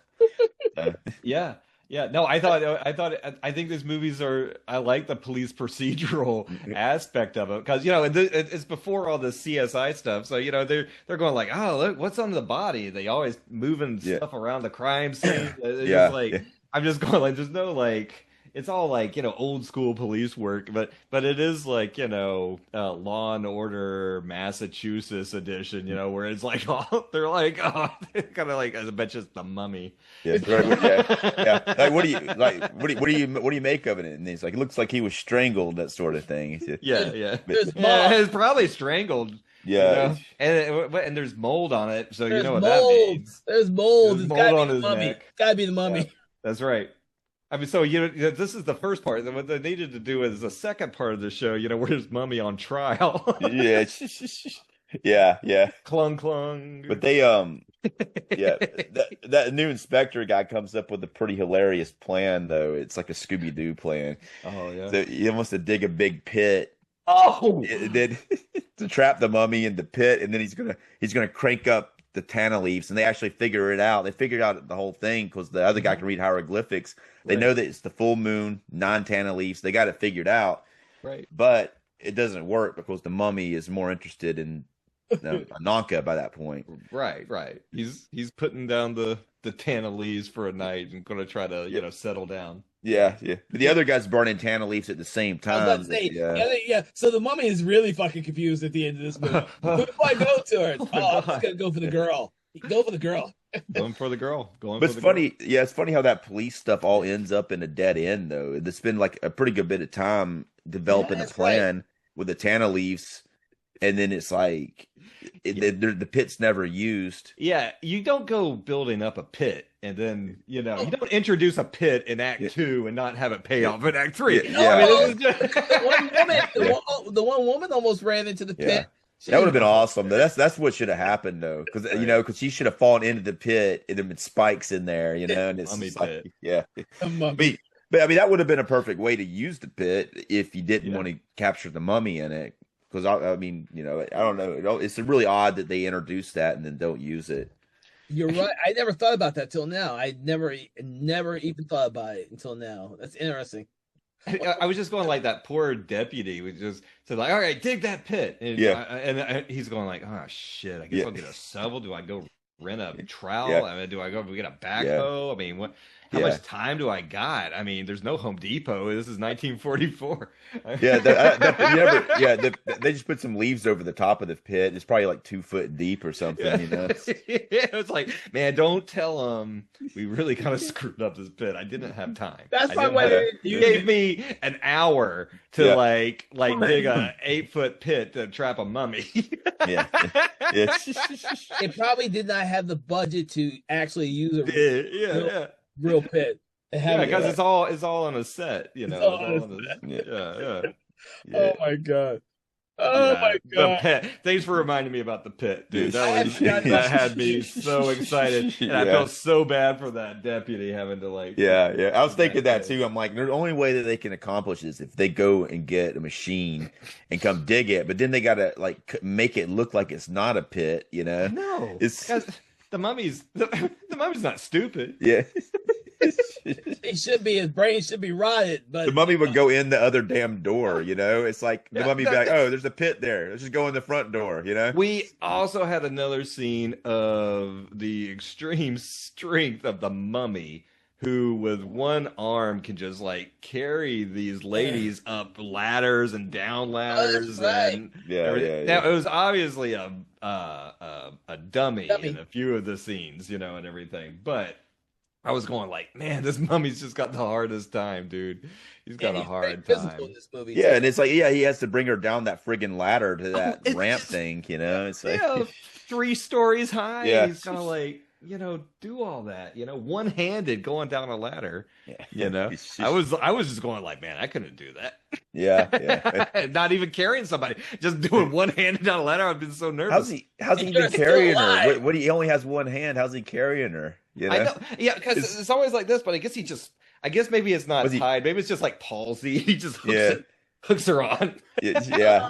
Yeah. No, I think these movies I like the police procedural aspect of it, because it's before all the CSI stuff, so they're going like, oh look, what's on the body? They always moving stuff around the crime scene. I'm just going like, there's no like, it's all like old school police work, but it is like Law and Order Massachusetts edition, where it's like they're kind of like, I bet it's the Mummy. Yeah. Like what do you make of it? And he's like, it looks like he was strangled, that sort of thing. Yeah. It's probably strangled. Yeah, and there's mold on it, so there's what mold. That means. There's mold. There's it's mold gotta on be his the mummy. neck. It's gotta be the mummy. Yeah, that's right. I mean, so this is the first part. What they needed to do is the second part of the show. Where's Mummy on trial? yeah. Clung clung. But they that new inspector guy comes up with a pretty hilarious plan, though. It's like a Scooby-Doo plan. Oh yeah. So he wants to dig a big pit. Oh. Then to trap the mummy in the pit, and then he's gonna crank up the Tana leaves, and they actually figure it out. They figured out the whole thing because the other guy can read hieroglyphics. They know that it's the full moon, 9 Tana leaves. They got it figured out. Right. But it doesn't work because the mummy is more interested in Ananka by that point. Right. He's putting down the Tana leaves for a night and going to try to settle down. Yeah. But the other guy's burning Tana leaves at the same time. I was about to say, So the mummy is really fucking confused at the end of this movie. Who do I go towards? I'm just gonna go for the girl. Go for the girl. Going for the girl. It's funny. Yeah, it's funny how that police stuff all ends up in a dead end, though. It's been like a pretty good bit of time developing a plan with the Tana leaves, and then it's like the pit's never used. Yeah, you don't go building up a pit and then you don't introduce a pit in Act 2 and not have it pay off in Act 3. The one woman almost ran into the pit. Yeah. That would have been awesome. That's what should have happened, though, because because she should have fallen into the pit and there been spikes in there, and it's like, But I mean, that would have been a perfect way to use the pit if you didn't want to capture the mummy in it. because I mean, you know, I don't know. It's really odd that they introduced that and then don't use it. You're right. I never thought about that till now. I never even thought about it until now. That's interesting. I was just going like that poor deputy was just said like, all right, dig that pit. And, he's going like, oh shit, I guess I'll get a shovel. Do I go rent a trowel? Yeah. I mean, do I go get a backhoe? Yeah. I mean, how much time do I got? I mean, there's no Home Depot. This is 1944. They just put some leaves over the top of the pit. It's probably like 2 foot deep or something, you know. It's like, man, don't tell them we really kind of screwed up this pit. I didn't have time. That's my way. You gave me an hour to like dig a 8-foot pit to trap a mummy. Yeah. It probably did not have the budget to actually use a real pit. Because it's all on a set, you know. Oh my god. Oh my god. The pit. Thanks for reminding me about the pit, dude. That had me so excited. And I felt so bad for that deputy having to like I was thinking that too. I'm like, the only way that they can accomplish this if they go and get a machine and come dig it, but then they gotta like make it look like it's not a pit, you know? No. It's the mummy's not stupid. Yeah. He should be. His brain should be rotted. But the mummy would go in the other damn door. You know, it's like the mummy be like, "Oh, there's a pit there. Let's just go in the front door." You know. We also had another scene of the extreme strength of the mummy, who with one arm can just like carry these ladies up ladders and down ladders. And Now it was obviously a dummy in a few of the scenes, you know, and everything, but. I was going like, man, this mummy's just got the hardest time, dude. He's got a hard time. In this movie, yeah, and it's like, he has to bring her down that friggin' ladder to that ramp thing, you know? It's like 3 stories high. Yeah. He's gonna like, you know, do all that, you know, one-handed going down a ladder. Yeah. You know, I was just going like, man, I couldn't do that. Yeah. Not even carrying somebody, just doing one-handed down a ladder. I've been so nervous. How's he even carrying her? What he only has one hand? How's he carrying her? You know? I know. Yeah, because it's always like this, but I guess maybe it's not tied. Maybe it's just like palsy. He just hooks her on. Yeah.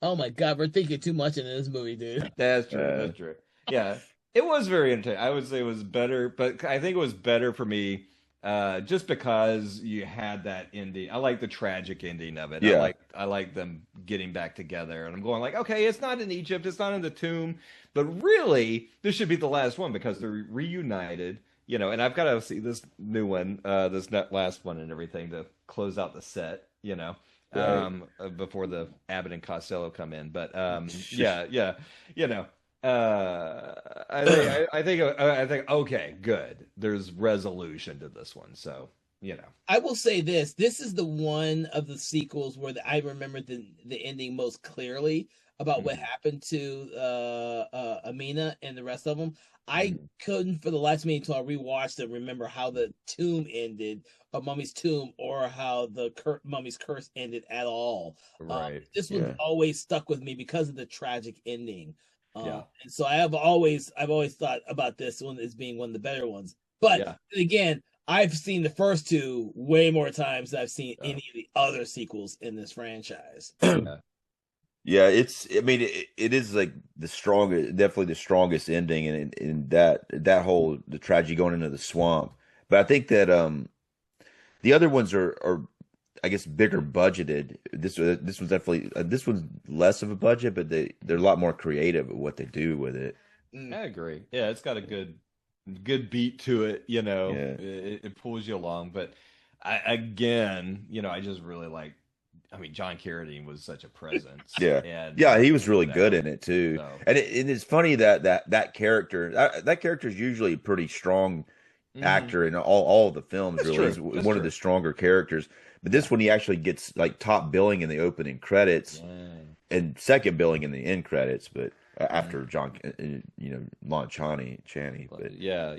Oh my god, we're thinking too much into this movie, dude. That's true. Yeah, it was very entertaining. I would say it was better, but I think it was better for me just because you had that ending. I like the tragic ending of it. Yeah. I like them getting back together, and I'm going like, okay, it's not in Egypt, it's not in the tomb, but really, this should be the last one because they're reunited. You know, and I've got to see this new one, this last one, and everything to close out the set. You know. Before the Abbott and Costello come in, but you know, I think okay, good. There's resolution to this one, so you know. I will say this is the one of the sequels where I remember the ending most clearly about what happened to Amina and the rest of them. I couldn't for the life of me until I rewatched it remember how the tomb ended, a Mummy's tomb, or how the Mummy's curse ended at all. Right. This one always stuck with me because of the tragic ending. And so I've always thought about this one as being one of the better ones. But again, I've seen the first two way more times than I've seen any of the other sequels in this franchise. Yeah, it is like definitely the strongest ending in that whole the tragedy going into the swamp. But I think that the other ones are I guess bigger budgeted. This one's definitely this one's less of a budget, but they're a lot more creative at what they do with it. I agree. Yeah, it's got a good beat to it. You know, it pulls you along. But I just really like. I mean, John Carradine was such a presence. He was really good in it too. So. And it's funny that character that character is usually a pretty strong actor in all of the films. That's really, he's one of the stronger characters. But this one, he actually gets like top billing in the opening credits and second billing in the end credits. But after John, Lon Chaney. But yeah.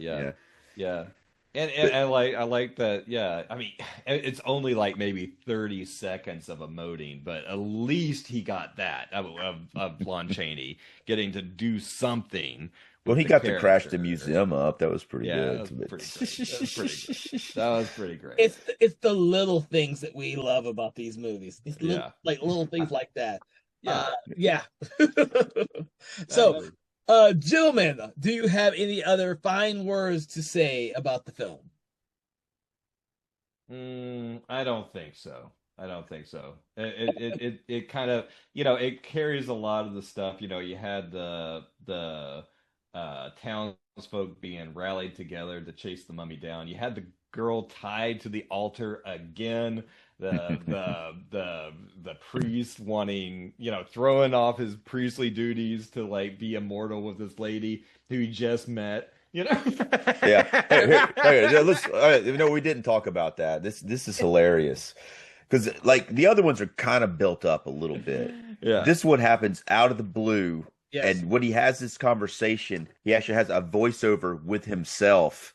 And I like that. Yeah, I mean, it's only like maybe 30 seconds of emoting, but at least he got that of Lon Chaney getting to do something Well, he got to crash the museum up. That was pretty good. That was pretty great. It's the little things that we love about these movies. It's little things like that. Yeah. So, gentlemen, do you have any other fine words to say about the film? I don't think so. It kind of, it carries a lot of the stuff. You had the townsfolk being rallied together to chase the mummy down. You had the girl tied to the altar again. The priest wanting, throwing off his priestly duties to like be immortal with this lady who he just met. Yeah. Hey, let's. We didn't talk about that. This is hilarious because like the other ones are kind of built up a little bit. Yeah. This one happens out of the blue. Yes. And when he has this conversation, he actually has a voiceover with himself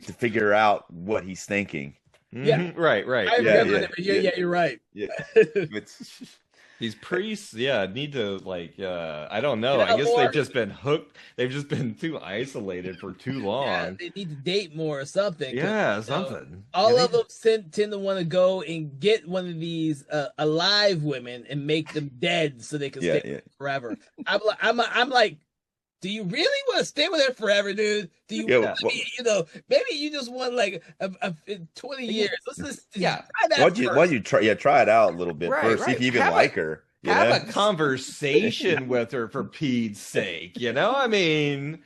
to figure out what he's thinking. Yeah. Right. You're right. Yeah. These priests, need to I don't know. I guess they've just been hooked. They've just been too isolated for too long. Yeah, they need to date more or something. Yeah, something. All of them tend to want to go and get one of these alive women and make them dead so they can stay forever. I'm like, do you really want to stay with her forever, dude? Do you? Maybe you just want like 20 years. Let's just try that. Why you try it out a little bit first, see if you even like her. Have a conversation with her for Pete's sake. I mean,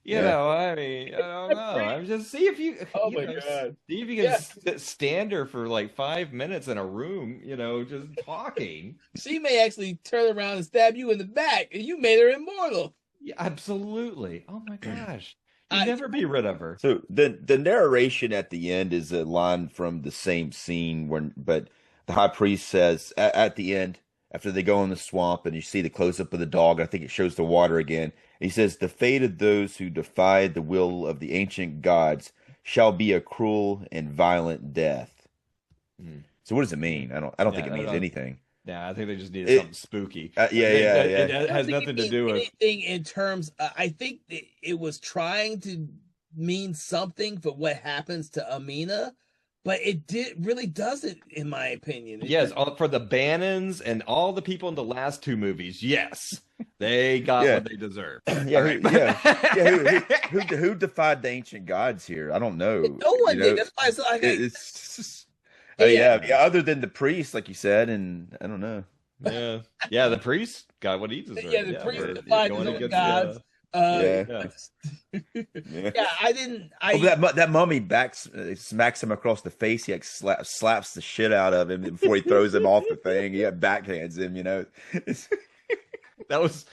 I don't know. I'm just see if you. Oh my God! See if you can stand her for like 5 minutes in a room. Just talking. She may actually turn around and stab you in the back, and you made her immortal. Yeah, absolutely. Oh my gosh. You'd never be rid of her. So the narration at the end is a line from the same scene but the high priest says at the end, after they go in the swamp and you see the close up of the dog, I think it shows the water again. He says, "The fate of those who defied the will of the ancient gods shall be a cruel and violent death." So what does it mean? I don't think it means anything. Yeah, I think they just needed something spooky. It has nothing to do with anything in terms. I think it was trying to mean something for what happens to Amina, but it really doesn't, in my opinion. Yes, for the Bannons and all the people in the last two movies. Yes, they got what they deserved. Who defied the ancient gods here? I don't know. No one did. That's why it's like. Other than the priest, like you said, and I don't know. Yeah, the priest got what he deserved. Yeah, the priest defied his own gods. I didn't. That mummy smacks him across the face. He slaps the shit out of him before he throws him off the thing. He backhands him. That was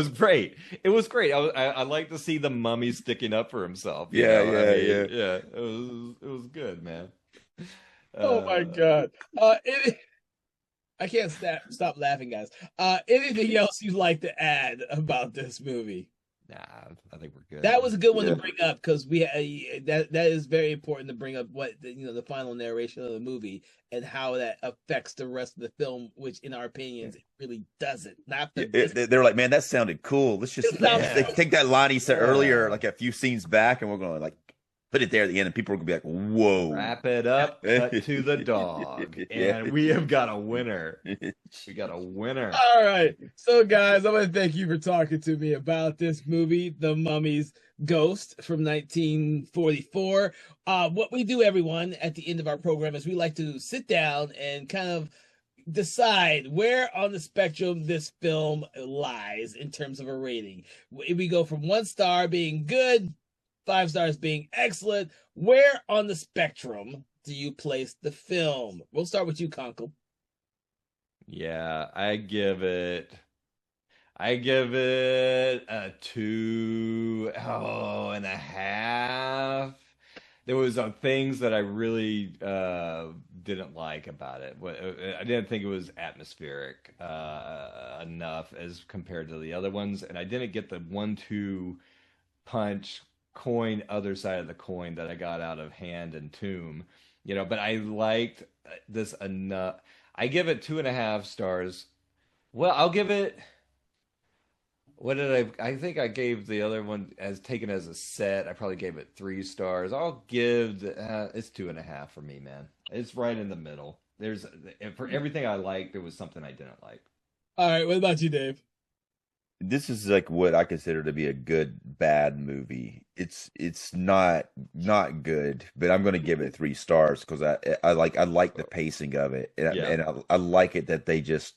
great. It was great. I like to see the mummy sticking up for himself. It was good, man. Oh my God. I can't stop laughing, guys. Anything else you'd like to add about this movie? Nah, I think we're good. That was a good one to bring up because that is very important to bring up what the final narration of the movie and how that affects the rest of the film, which in our opinions it really doesn't. They're like, man, that sounded cool. Let's just take that line he said earlier, like a few scenes back, and we're going to like put it there at the end, and people are gonna be like, "Whoa!" Wrap it up, cut to the dog, and we have got a winner. We got a winner. All right, so guys, I want to thank you for talking to me about this movie, The Mummy's Ghost from 1944. What we do, everyone, at the end of our program is we like to sit down and kind of decide where on the spectrum this film lies in terms of a rating. We go from 1 star being good, 5 stars being excellent. Where on the spectrum do you place the film? We'll start with you, Conkle. Yeah, I give it a 2.5. There was some things that I really didn't like about it. I didn't think it was atmospheric enough as compared to the other ones, and I didn't get the 1-2 punch coin other side of the coin that I got out of Hand and Tomb, but I liked this enough. I give it 2.5 stars. Well, I'll give it What did I think I gave the other one as taken as a set. I probably gave it 3 stars. I'll give it's 2.5 for me, man. It's right in the middle. There's for everything I liked, there was something I didn't like. All right, what about you, Dave? This is like what I consider to be a good bad movie. It's not good, but I'm going to give it 3 stars because I like the pacing of it, and I like it that they just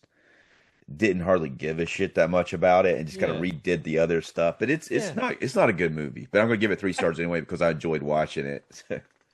didn't hardly give a shit that much about it and just kind of redid the other stuff. But it's not a good movie. But I'm going to give it 3 stars anyway because I enjoyed watching it.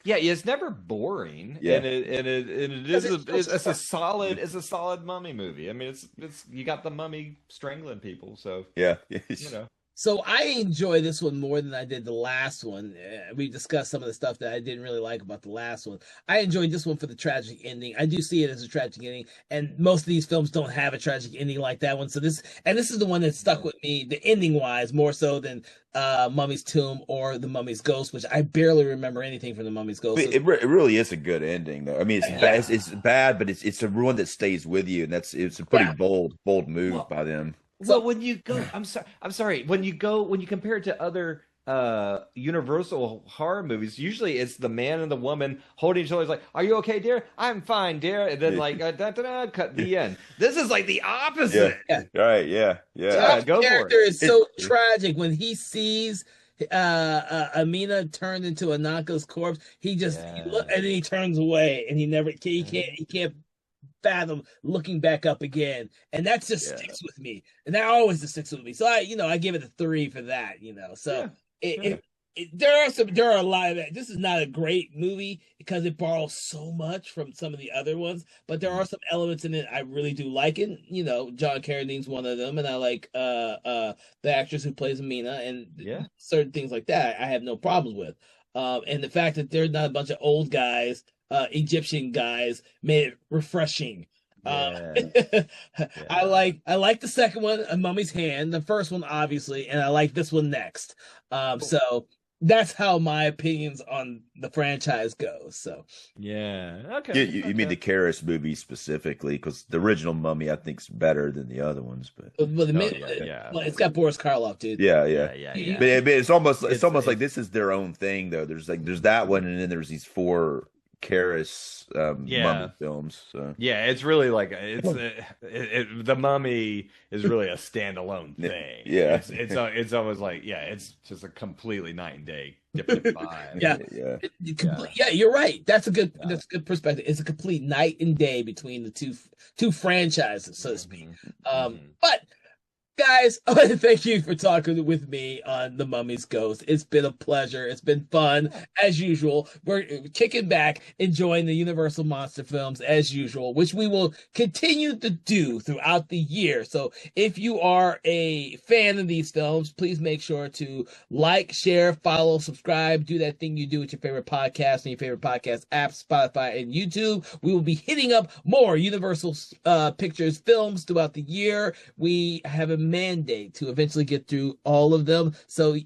Yeah, it's never boring, and it's a solid mummy movie. I mean, it's you got the mummy strangling people, so yeah, you know. So I enjoy this one more than I did the last one. We discussed some of the stuff that I didn't really like about the last one. I enjoyed this one for the tragic ending. I do see it as a tragic ending, and most of these films don't have a tragic ending like that one. So this is the one that stuck with me, the ending wise, more so than Mummy's Tomb or The Mummy's Ghost, which I barely remember anything from The Mummy's Ghost. It really is a good ending, though. I mean, it's bad, but it's a one that stays with you, and it's a pretty bold move by them. So when you go, I'm sorry. When you compare it to other Universal horror movies, usually it's the man and the woman holding each other. Like, "Are you okay, dear? I'm fine, dear." And then like, cut the end. This is like the opposite. Yeah. Right? Yeah. Josh's character is so tragic when he sees Amina turned into Anaka's corpse. He just and then he turns away, and he can't fathom looking back up again, and that just sticks with me, and that always just sticks with me. So I give it a 3 for that. So there are a lot of that. This is not a great movie because it borrows so much from some of the other ones, but there are some elements in it I really do like. And John Carradine's one of them, and I like the actress who plays Amina, and certain things like that I have no problems with. And the fact that there's not a bunch of old guys, Egyptian guys, made it refreshing. I like the second one, A Mummy's Hand, the first one obviously, and I like this one next. So that's how my opinions on the franchise go. So okay. You mean the Karras movie specifically? Because the original Mummy I think's better than the other ones, but well, it's got Boris Karloff, dude. Yeah. But it's almost like this is their own thing, though. There's that one, and then there's these 4 Karras Mummy films. So. Yeah, it's really like the Mummy is really a standalone thing. Yeah, it's almost like it's just a completely night and day different vibe. You're right. That's a good perspective. It's a complete night and day between the two franchises, so to speak. But guys, I want to thank you for talking with me on The Mummy's Ghost. It's been a pleasure. It's been fun, as usual. We're kicking back, enjoying the Universal monster films, as usual, which we will continue to do throughout the year. So if you are a fan of these films, please make sure to like, share, follow, subscribe, do that thing you do with your favorite podcast and your favorite podcast apps, Spotify and YouTube. We will be hitting up more Universal Pictures films throughout the year. We have a mandate to eventually get through all of them, so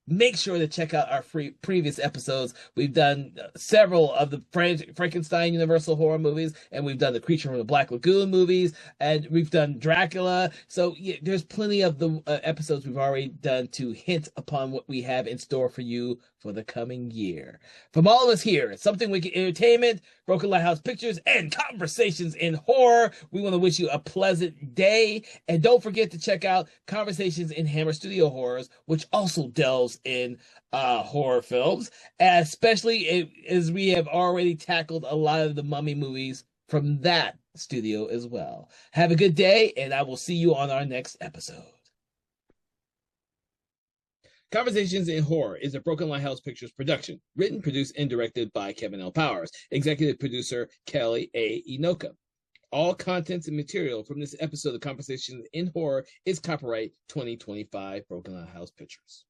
make sure to check out our previous episodes. We've done several of the Frankenstein Universal horror movies, and we've done the Creature from the Black Lagoon movies, and we've done Dracula. So there's plenty of the episodes we've already done to hint upon what we have in store for you for the coming year. From all of us here at Something Wicked Entertainment, Broken Lighthouse Pictures, and Conversations in Horror, we want to wish you a pleasant day. And don't forget to check out Conversations in Hammer Studio Horrors, which also delves in horror films, especially as we have already tackled a lot of the Mummy movies from that studio as well. Have a good day, and I will see you on our next episode. Conversations in Horror is a Broken Lighthouse Pictures production, written, produced, and directed by Kevin L. Powers, executive producer Kelly A. Inoka. All contents and material from this episode of Conversations in Horror is copyright 2025 Broken Lighthouse Pictures.